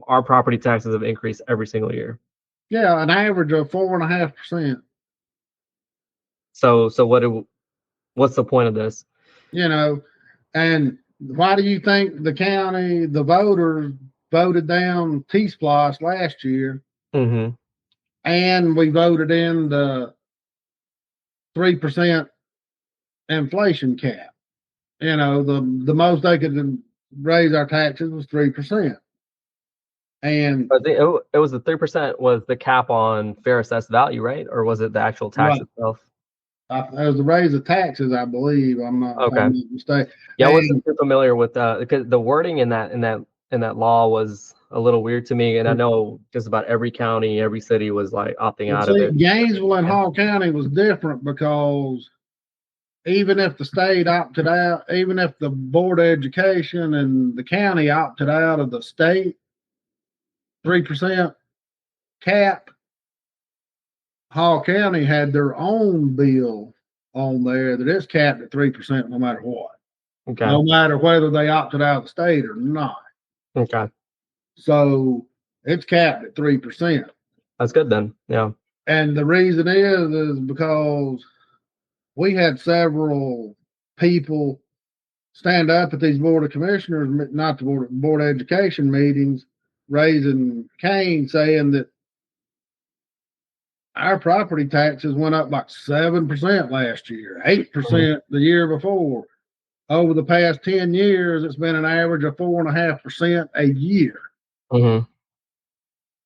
our property taxes have increased every single year? Yeah, an average of 4.5%. So what's the point of this? And why do you think the voters voted down T-SPLOST last year? Mm-hmm. And we voted in the 3% inflation cap. The most they could raise our taxes was 3%. And it was the 3% was the cap on fair assessed value, right? Or was it the actual tax itself? It was the raise of taxes, I believe. I'm not mistaken. Yeah, I wasn't too familiar with because the wording in that law was a little weird to me, and I know just about every county, every city was like opting out of it. Gainesville and Hall County was different because even if the state opted out, even if the Board of Education and the county opted out of the state 3% cap, Hall County had their own bill on there that is capped at 3% no matter what. Okay. No matter whether they opted out of the state or not. Okay. So it's capped at 3%. That's good then. Yeah. And the reason is because we had several people stand up at these Board of Commissioners, not the Board of Education meetings, raising Cain, saying that our property taxes went up like 7% last year, 8% the year before. Over the past 10 years, it's been an average of 4.5% a year. Mm-hmm.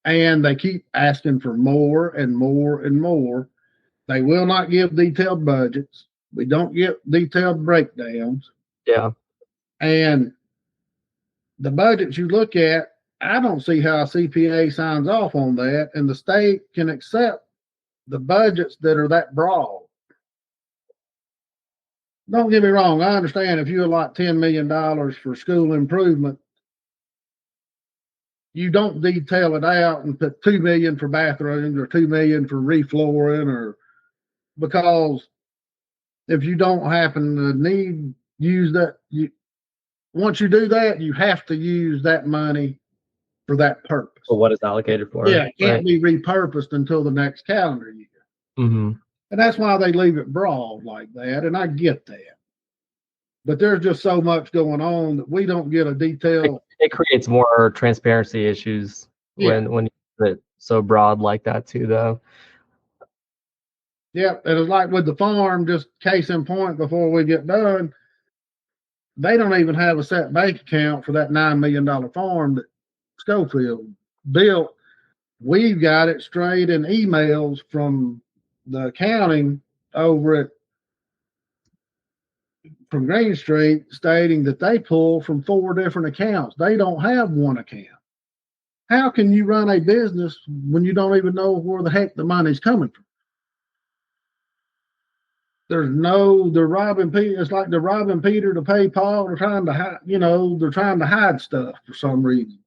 And they keep asking for more and more and more. They will not give detailed budgets. We don't get detailed breakdowns. Yeah. And the budgets you look at, I don't see how a CPA signs off on that, and the state can accept the budgets that are that broad. Don't get me wrong. I understand if you allot $10 million for school improvement, you don't detail it out and put $2 million for bathrooms or $2 million for reflooring, or because if you don't happen to need use that, once you do that, you have to use that money for that purpose. For what it's allocated for. Yeah, it can't right? be repurposed until the next calendar year. Mm-hmm. And that's why they leave it broad like that. And I get that. But there's just so much going on that we don't get a detail. It creates more transparency issues when you put it so broad like that too, though. Yeah, and it's like with the farm, just case in point before we get done, they don't even have a set bank account for that $9 million farm that Schofield built. We've got it straight in emails from the accounting over from Green Street stating that they pull from 4 different accounts. They don't have one account. How can you run a business when you don't even know where the heck the money's coming from? They're robbing Peter. It's like they're robbing Peter to pay Paul. They're trying to hide, they're trying to hide stuff for some reason.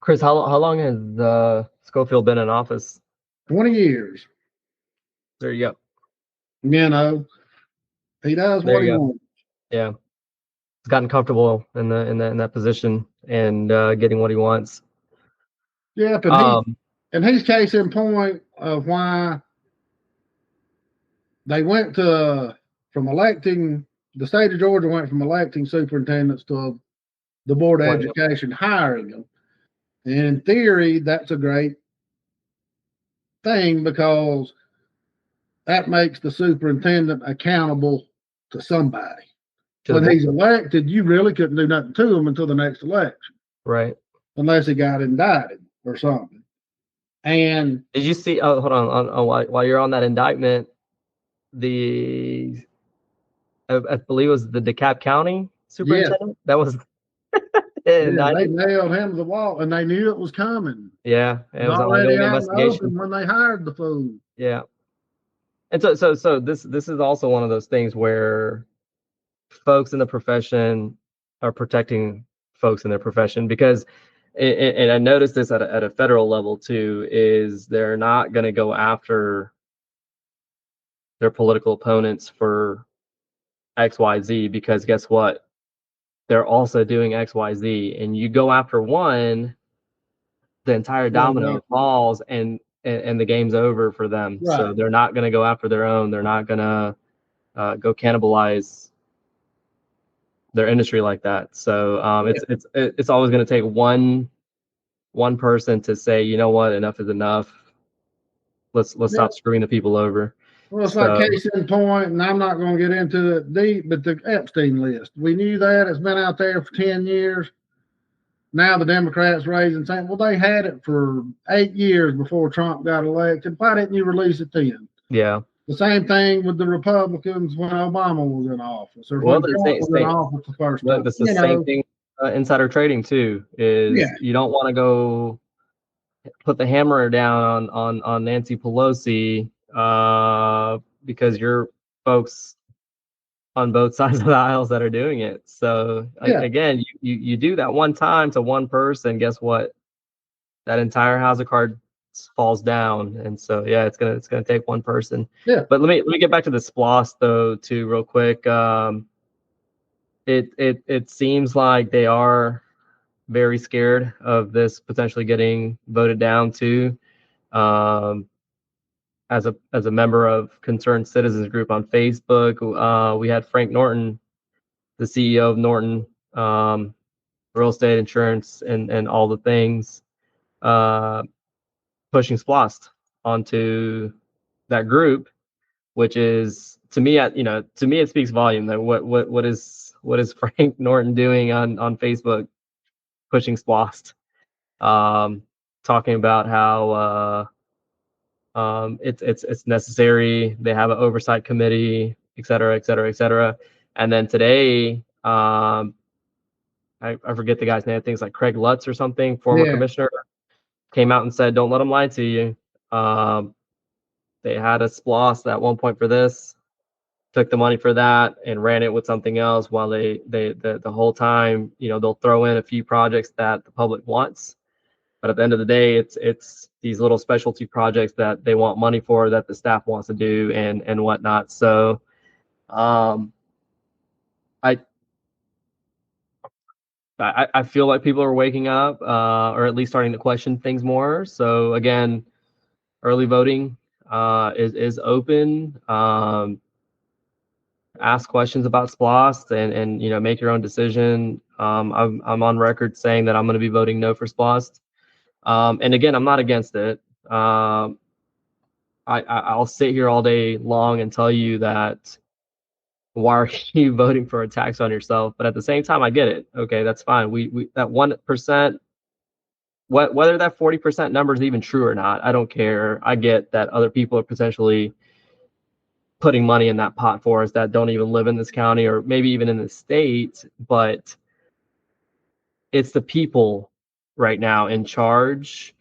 Chris, how long has Schofield been in office? 20 years. There you go. He does what he wants. Yeah, he's gotten comfortable in that position and getting what he wants. Yep, and he's case in point of why they went from electing, the state of Georgia went from electing superintendents to the Board of Education hiring them. And in theory, that's a great thing because that makes the superintendent accountable to somebody. When he's elected, you really couldn't do nothing to him until the next election. Right. Unless he got indicted or something. And did you see, hold on, while you're on that indictment, I believe it was the DeKalb County superintendent. That was they nailed him to the wall, and they knew it was coming. Yeah, it was already out in the open when they hired the fool. Yeah, and so this is also one of those things where folks in the profession are protecting folks in their profession, because, and I noticed this at a federal level too, is they're not going to go after their political opponents for XYZ, because guess what? They're also doing XYZ, and you go after one, the entire domino falls, and the game's over for them. Right. So they're not going to go after their own. They're not going to go cannibalize their industry like that. So it's always going to take one person to say, you know what, enough is enough. Let's stop screwing the people over. Well, it's like case in point, and I'm not going to get into it deep, but the Epstein list. We knew that. It's been out there for 10 years. Now the Democrats raising saying, well, they had it for 8 years before Trump got elected. Why didn't you release it then? Yeah. The same thing with the Republicans when Obama was in office, or when Trump was in office the first time. That's the same thing. Insider trading too is you don't want to go put the hammer down on Nancy Pelosi because you're folks on both sides of the aisles that are doing it. So again, you do that one time to one person, guess what? That entire house of cards falls down. And so it's gonna take one person. Yeah. But let me get back to the SPLOST though too real quick. It seems like they are very scared of this potentially getting voted down too. As a member of Concerned Citizens Group on Facebook, we had Frank Norton, the CEO of Norton Real Estate Insurance and all the things, pushing SPLOST onto that group, which is to me it speaks volume. That what is Frank Norton doing on Facebook, pushing SPLOST, talking about how it's necessary. They have an oversight committee, et cetera, et cetera, et cetera. And then today, I forget the guy's name, things like Craig Lutz or something, former Yeah. commissioner, came out and said, don't let them lie to you. They had a SPLOST at one point for this, took the money for that and ran it with something else while the whole time, they'll throw in a few projects that the public wants. But at the end of the day, it's these little specialty projects that they want money for, that the staff wants to do and whatnot. So I feel like people are waking up, or at least starting to question things more. So again, early voting is open. Ask questions about SPLOST and make your own decision. I'm on record saying that I'm going to be voting no for SPLOST. And again, I'm not against it. I'll sit here all day long and tell you that why are you voting for a tax on yourself? But at the same time, I get it. Okay, that's fine. We that 1%, whether that 40% number is even true or not, I don't care. I get that other people are potentially putting money in that pot for us that don't even live in this county or maybe even in the state, but it's the people right now in charge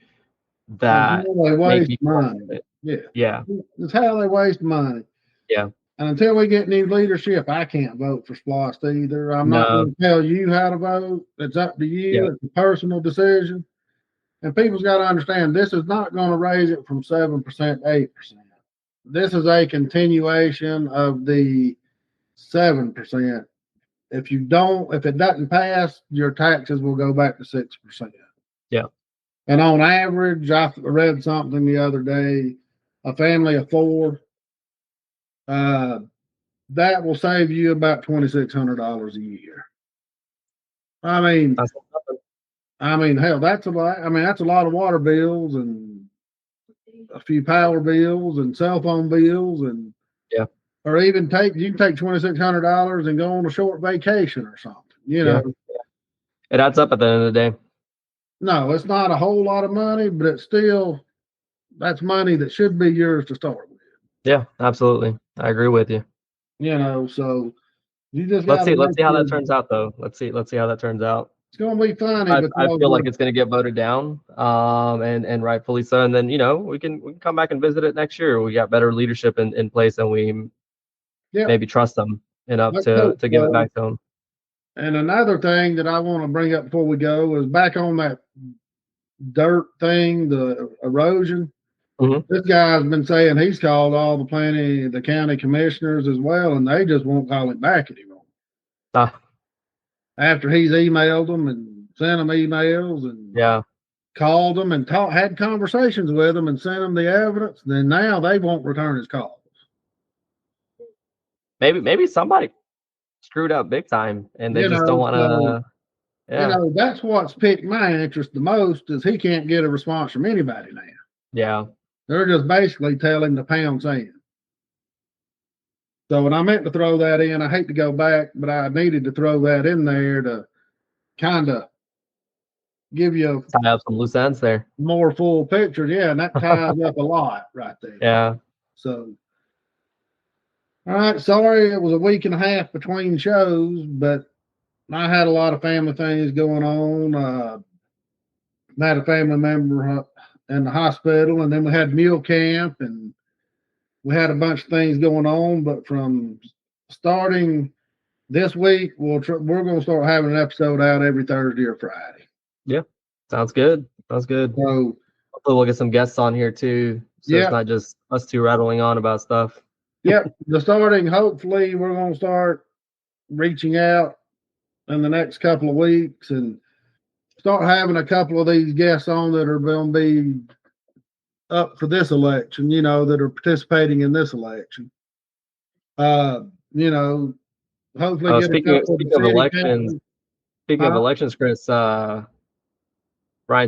that Until they make waste me money. question it. Yeah. Yeah. It's how they waste money. Yeah. And until we get new leadership, I can't vote for SPLOST either. I'm not No. going to tell you how to vote. It's up to you. Yeah. It's a personal decision. And people's got to understand this is not going to raise it from 7% to 8%. This is a continuation of the 7%. If it doesn't pass, your taxes will go back to 6%. Yeah. And on average, I read something the other day, a family of 4, that will save you about $2,600 a year. I mean, hell, that's a lot. I mean, that's a lot of water bills and a few power bills and cell phone bills and yeah. Or even you can take $2,600 and go on a short vacation or something. Yeah. It adds up at the end of the day. No, it's not a whole lot of money, but it's still that's money that should be yours to start with. Yeah, absolutely. I agree with you. So you just let's see how that sure. turns out though. Let's see how that turns out. It's gonna be funny, I feel like it's gonna get voted down, and rightfully so. And then we can come back and visit it next year. We got better leadership in place, and we maybe trust them enough to give it back to them. And another thing that I want to bring up before we go is back on that dirt thing, the erosion. Mm-hmm. This guy's been saying he's called all the county commissioners as well, and they just won't call him back anymore. After he's emailed them and sent them emails and called them and had conversations with them and sent them the evidence, then now they won't return his calls. Maybe somebody screwed up big time and they just don't want to. That's what's piqued my interest the most is he can't get a response from anybody now. Yeah. They're just basically telling the pound sand. So when I meant to throw that in, I hate to go back, but I needed to throw that in there to kind of give you tie up some loose ends there. More full picture. Yeah, and that ties up a lot right there. Yeah. So all right, sorry it was a week and a half between shows, but I had a lot of family things going on. I had a family member in the hospital, and then we had mule camp, and we had a bunch of things going on. But from starting this week, we're going to start having an episode out every Thursday or Friday. Yeah, sounds good. So hopefully we'll get some guests on here too, so it's not just us two rattling on about stuff. Yep, hopefully we're going to start reaching out in the next couple of weeks and start having a couple of these guests on that are going to be up for this election, that are participating in this election. Hopefully get speaking of elections, Chris, Ryan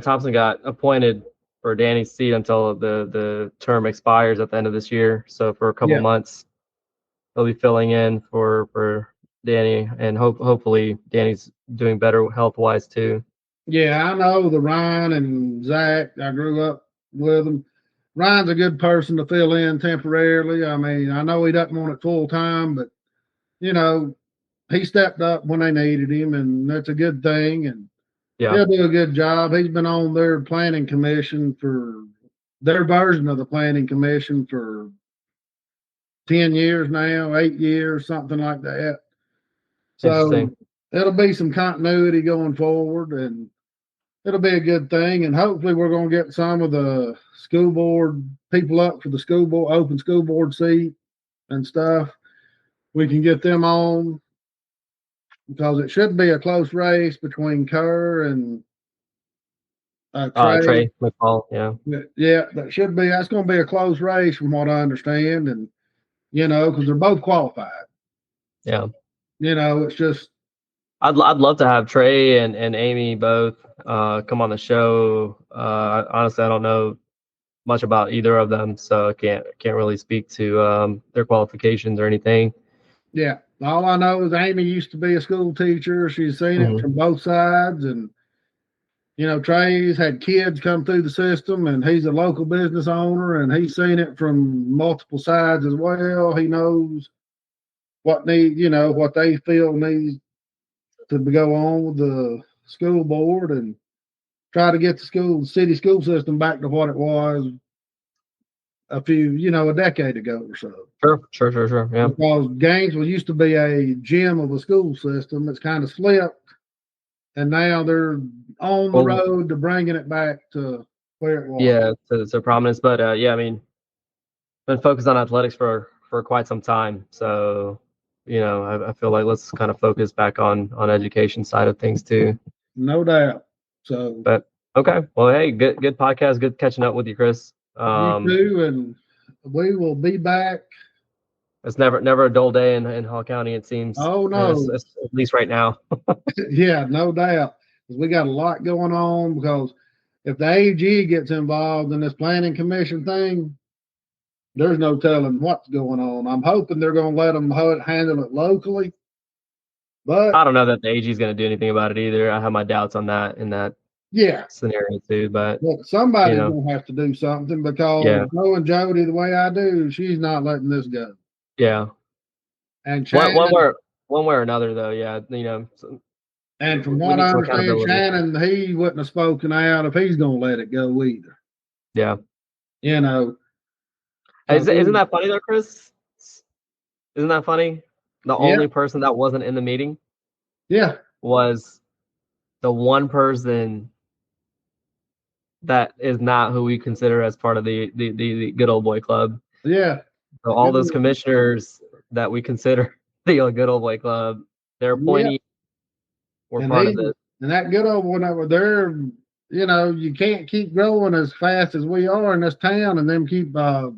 Thompson got appointed for Danny's seat until the term expires at the end of this year. So for a couple months, he'll be filling in for Danny, and hopefully Danny's doing better health-wise too. Yeah, I know the Ryan and Zach. I grew up with them. Ryan's a good person to fill in temporarily. I mean, I know he doesn't want it full time, but he stepped up when they needed him, and that's a good thing. And Yeah, he'll do a good job. He's been on their planning commission for their version of the planning commission for 10 years now, 8 years, something like that. So interesting. it'll be some continuity going forward, and it'll be a good thing. And hopefully, we're going to get some of the school board people up for the school board, open school board seat and stuff. We can get them on because it should be a close race between Kerr and Trey. Trey McCall. Yeah, Yeah, that should be. That's going to be a close race from what I understand, and because they're both qualified. yeah. It's just I'd love to have Trey and Amy both come on the show. Honestly, I don't know much about either of them, so I can't really speak to their qualifications or anything. yeah. All I know is Amy used to be a school teacher. She's seen it from both sides, and Trey's had kids come through the system, and he's a local business owner, and he's seen it from multiple sides as well. He knows what what they feel needs to go on with the school board and try to get the city school system back to what it was a decade ago or so. Sure. Yeah. Because Gainesville used to be a gem of a school system. It's kind of slipped, and now they're on the road to bringing it back to where it was. Yeah, to prominence. But yeah, I mean, been focused on athletics for quite some time. So, I feel like let's kind of focus back on education side of things too. No doubt. So, but okay, well, hey, good podcast. Good catching up with you, Chris. You too, and we will be back. It's never a dull day in Hall County, it seems. Oh no, at least right now. Yeah, no doubt. We got a lot going on because if the AG gets involved in this planning commission thing, there's no telling what's going on. I'm hoping they're going to let them handle it locally. But I don't know that the AG is going to do anything about it either. I have my doubts on that in that scenario too. But somebody's going to have to do something because knowing Jody the way I do, she's not letting this go. Yeah. And Shannon, one way or another, though, yeah, and from what I understand, Shannon, he wouldn't have spoken out if he's going to let it go either. Yeah. Isn't that funny though, Chris? Isn't that funny? The only person that wasn't in the meeting, was the one person that is not who we consider as part of the good old boy club. Yeah. So all those commissioners that we consider the good old boy club, their appointees were part of it. And that good old one over there, you can't keep growing as fast as we are in this town and then keep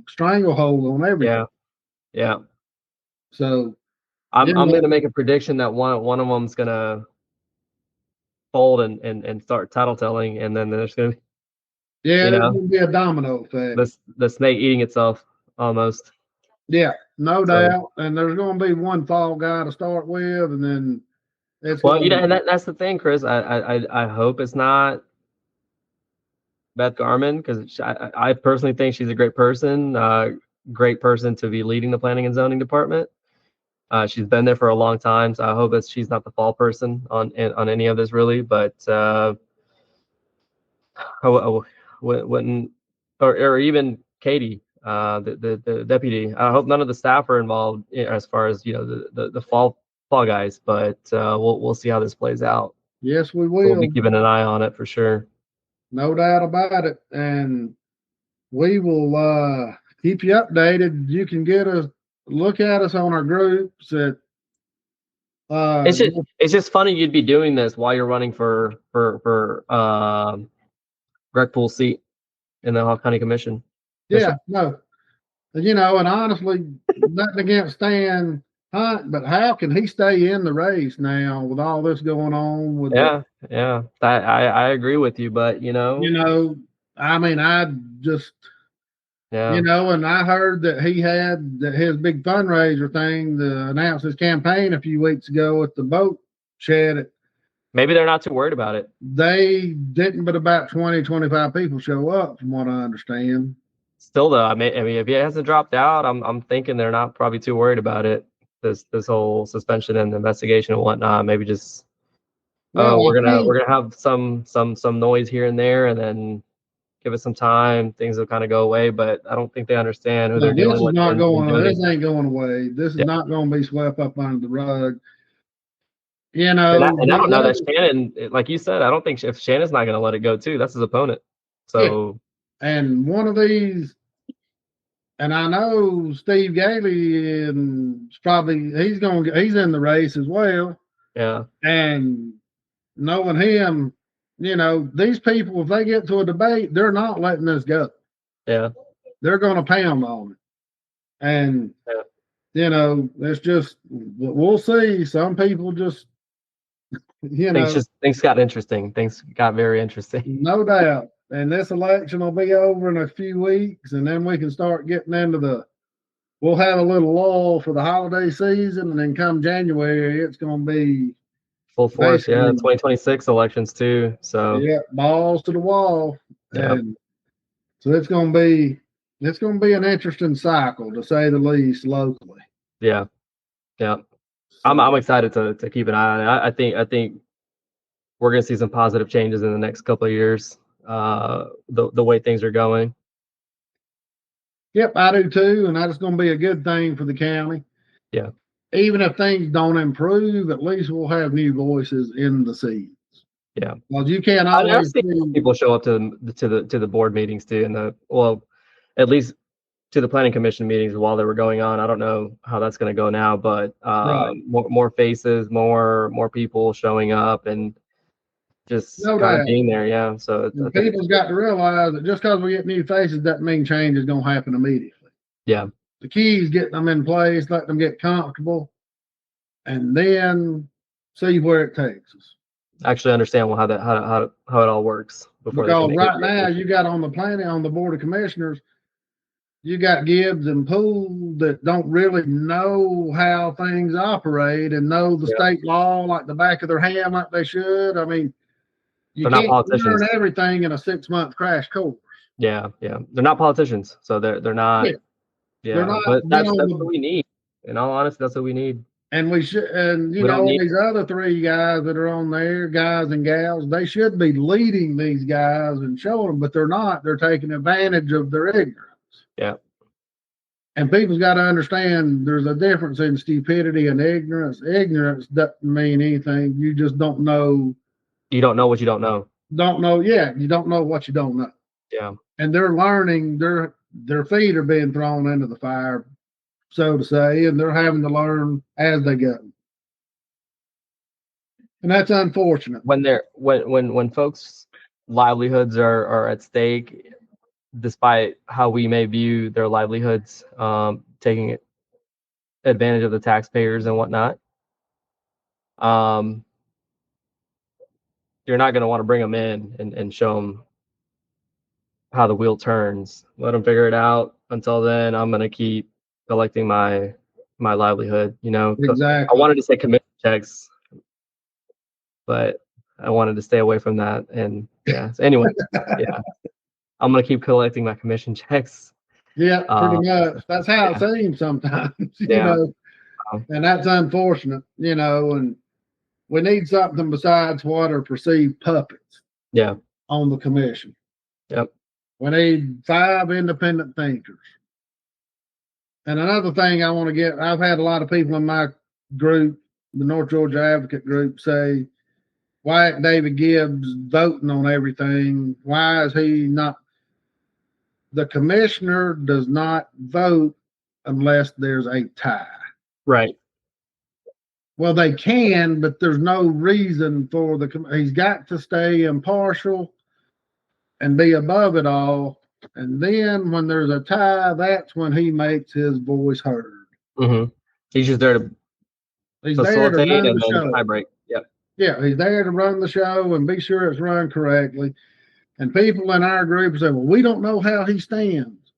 stranglehold on everything. Yeah. So I'm going to make a prediction that one of them's going to fold and start tattletelling, and then there's going to be there's going to be a domino effect. The snake eating itself almost. Yeah, no doubt. And there's going to be one fall guy to start with, and then and that's the thing, Chris. I hope it's not Beth Garman, because I personally think she's a great person to be leading the planning and zoning department. She's been there for a long time, so I hope that she's not the fall person on any of this really. But I wouldn't, or even Katie, the deputy. I hope none of the staff are involved as far as the fall guys. But we'll see how this plays out. Yes, we will. So we'll be keeping an eye on it for sure. No doubt about it, and we will keep you updated. You can look at us on our groups at it's just funny you'd be doing this while you're running for Greg Poole's seat in the Hall County Commission. No. And honestly, nothing against Stan Hunt, but how can he stay in the race now with all this going on with I agree with you, but I mean, I just and I heard that he had his big fundraiser thing to announce his campaign a few weeks ago at the boat shed. Maybe they're not too worried about it. They didn't, but about 20-25 people show up, from what I understand. Still, though, I mean, if he hasn't dropped out, I'm thinking they're not probably too worried about it. this whole suspension and investigation and whatnot. Maybe just Well, we're I think gonna have some noise here and there, and then give it some time, things will kind of go away. But I don't think they understand who no, they're this dealing is with not in going. doing it. This ain't going away. This is Yeah. not going to be swept up under the rug. You And know, I don't these know that other, Shannon, like you said, I don't think if Shannon's not going to let it go too. That's his opponent. So and one of these, and I know Steve Gailey and probably he's in the race as well. yeah, And knowing him, you know, these people, if they get to a debate, they're not letting this go. yeah, They're going to pound on it. And, yeah. you know, it's just, we'll see. Some people just, you know, Things got interesting. Things got very interesting. no doubt. And this election will be over in a few weeks. And then we can start getting into we'll have a little lull for the holiday season. And then come January, it's going to be Full force. Yeah, basically, 2026 elections too. So yeah, balls to the wall. yeah, And so it's going to be an interesting cycle, to say the least, locally. yeah, yeah. So, I'm excited to keep an eye on it. I think we're going to see some positive changes in the next couple of years. The way things are going. yep, I do too, and that's going to be a good thing for the county. Yeah. Even if things don't improve, at least we'll have new voices in the seats. Yeah. Well, you can't I've always seen people show up to the board meetings too, and at least to the planning commission meetings while they were going on. I don't know how that's going to go now, but right. more faces, more people showing up, and just No kind of doubt. being there. Yeah. So I And think people's got to realize that just because we get new faces doesn't mean change is going to happen immediately. yeah, The key is getting them in place, let them get comfortable, and then see where it takes us. actually understand how it all works before they can Because make right it. now you got on the board of commissioners, you got Gibbs and Poole that don't really know how things operate and know the state law like the back of their hand like they should. I mean, you They're not can't politicians. learn everything in a 6-month crash course. Yeah, yeah. They're not politicians, so they're not. Yeah. Yeah, They're not, but you know, that's what we need. In all honesty, that's what we need. and we should, and you We don't know, need. these other 3 guys that are on there, guys and gals, they should be leading these guys and showing them, but they're not. They're taking advantage of their ignorance. Yeah. And people's got to understand there's a difference in stupidity and ignorance. Ignorance doesn't mean anything. You just don't know. You don't know what you don't know. Don't know. Yeah, you don't know what you don't know. Yeah. And they're learning. Their feet are being thrown into the fire, so to say, and they're having to learn as they go. And that's unfortunate. When folks' livelihoods are at stake, despite how we may view their livelihoods, taking advantage of the taxpayers and whatnot, you're not going to want to bring them in and show them how the wheel turns. Let them figure it out. Until then, I'm going to keep collecting my livelihood. You know, Exactly. I wanted to say commission checks, but I wanted to stay away from that. And yeah, so anyway, yeah, I'm going to keep collecting my commission checks. Yeah, pretty much. That's how it seems sometimes, you know, and that's unfortunate, you know, and we need something besides what are perceived puppets. Yeah. On the commission. Yep. We need 5 independent thinkers. And another thing I want to get, I've had a lot of people in my group, the North Georgia Advocate group, say, why ain't David Gibbs voting on everything? Why is he not? The commissioner does not vote unless there's a tie. Right. Well, they can, but there's no reason for he's got to stay impartial and be above it all. And then when there's a tie, that's when he makes his voice heard. Mm-hmm. He's just there to facilitate run and the then show. tie break. Yep. Yeah, he's there to run the show and be sure it's run correctly. And people in our group say, well, we don't know how he stands.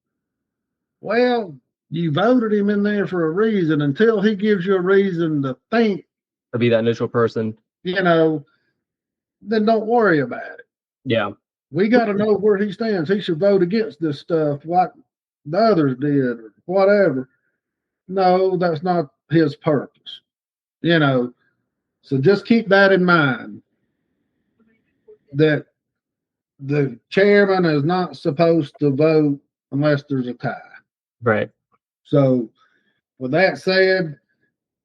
Well, you voted him in there for a reason. Until he gives you a reason to think, to be that neutral person, you know, then don't worry about it. Yeah. We got to know where he stands. He should vote against this stuff like the others did or whatever. No, that's not his purpose. You know, so just keep that in mind, that the chairman is not supposed to vote unless there's a tie. Right. So with that said,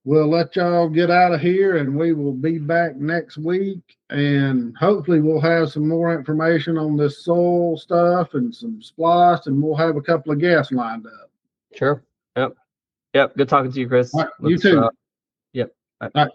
we'll let y'all get out of here, and we will be back next week, and hopefully we'll have some more information on this soil stuff and some SPLOST, and we'll have a couple of guests lined up. Sure. Yep. Good talking to you, Chris. All right, you too. Yep. All right.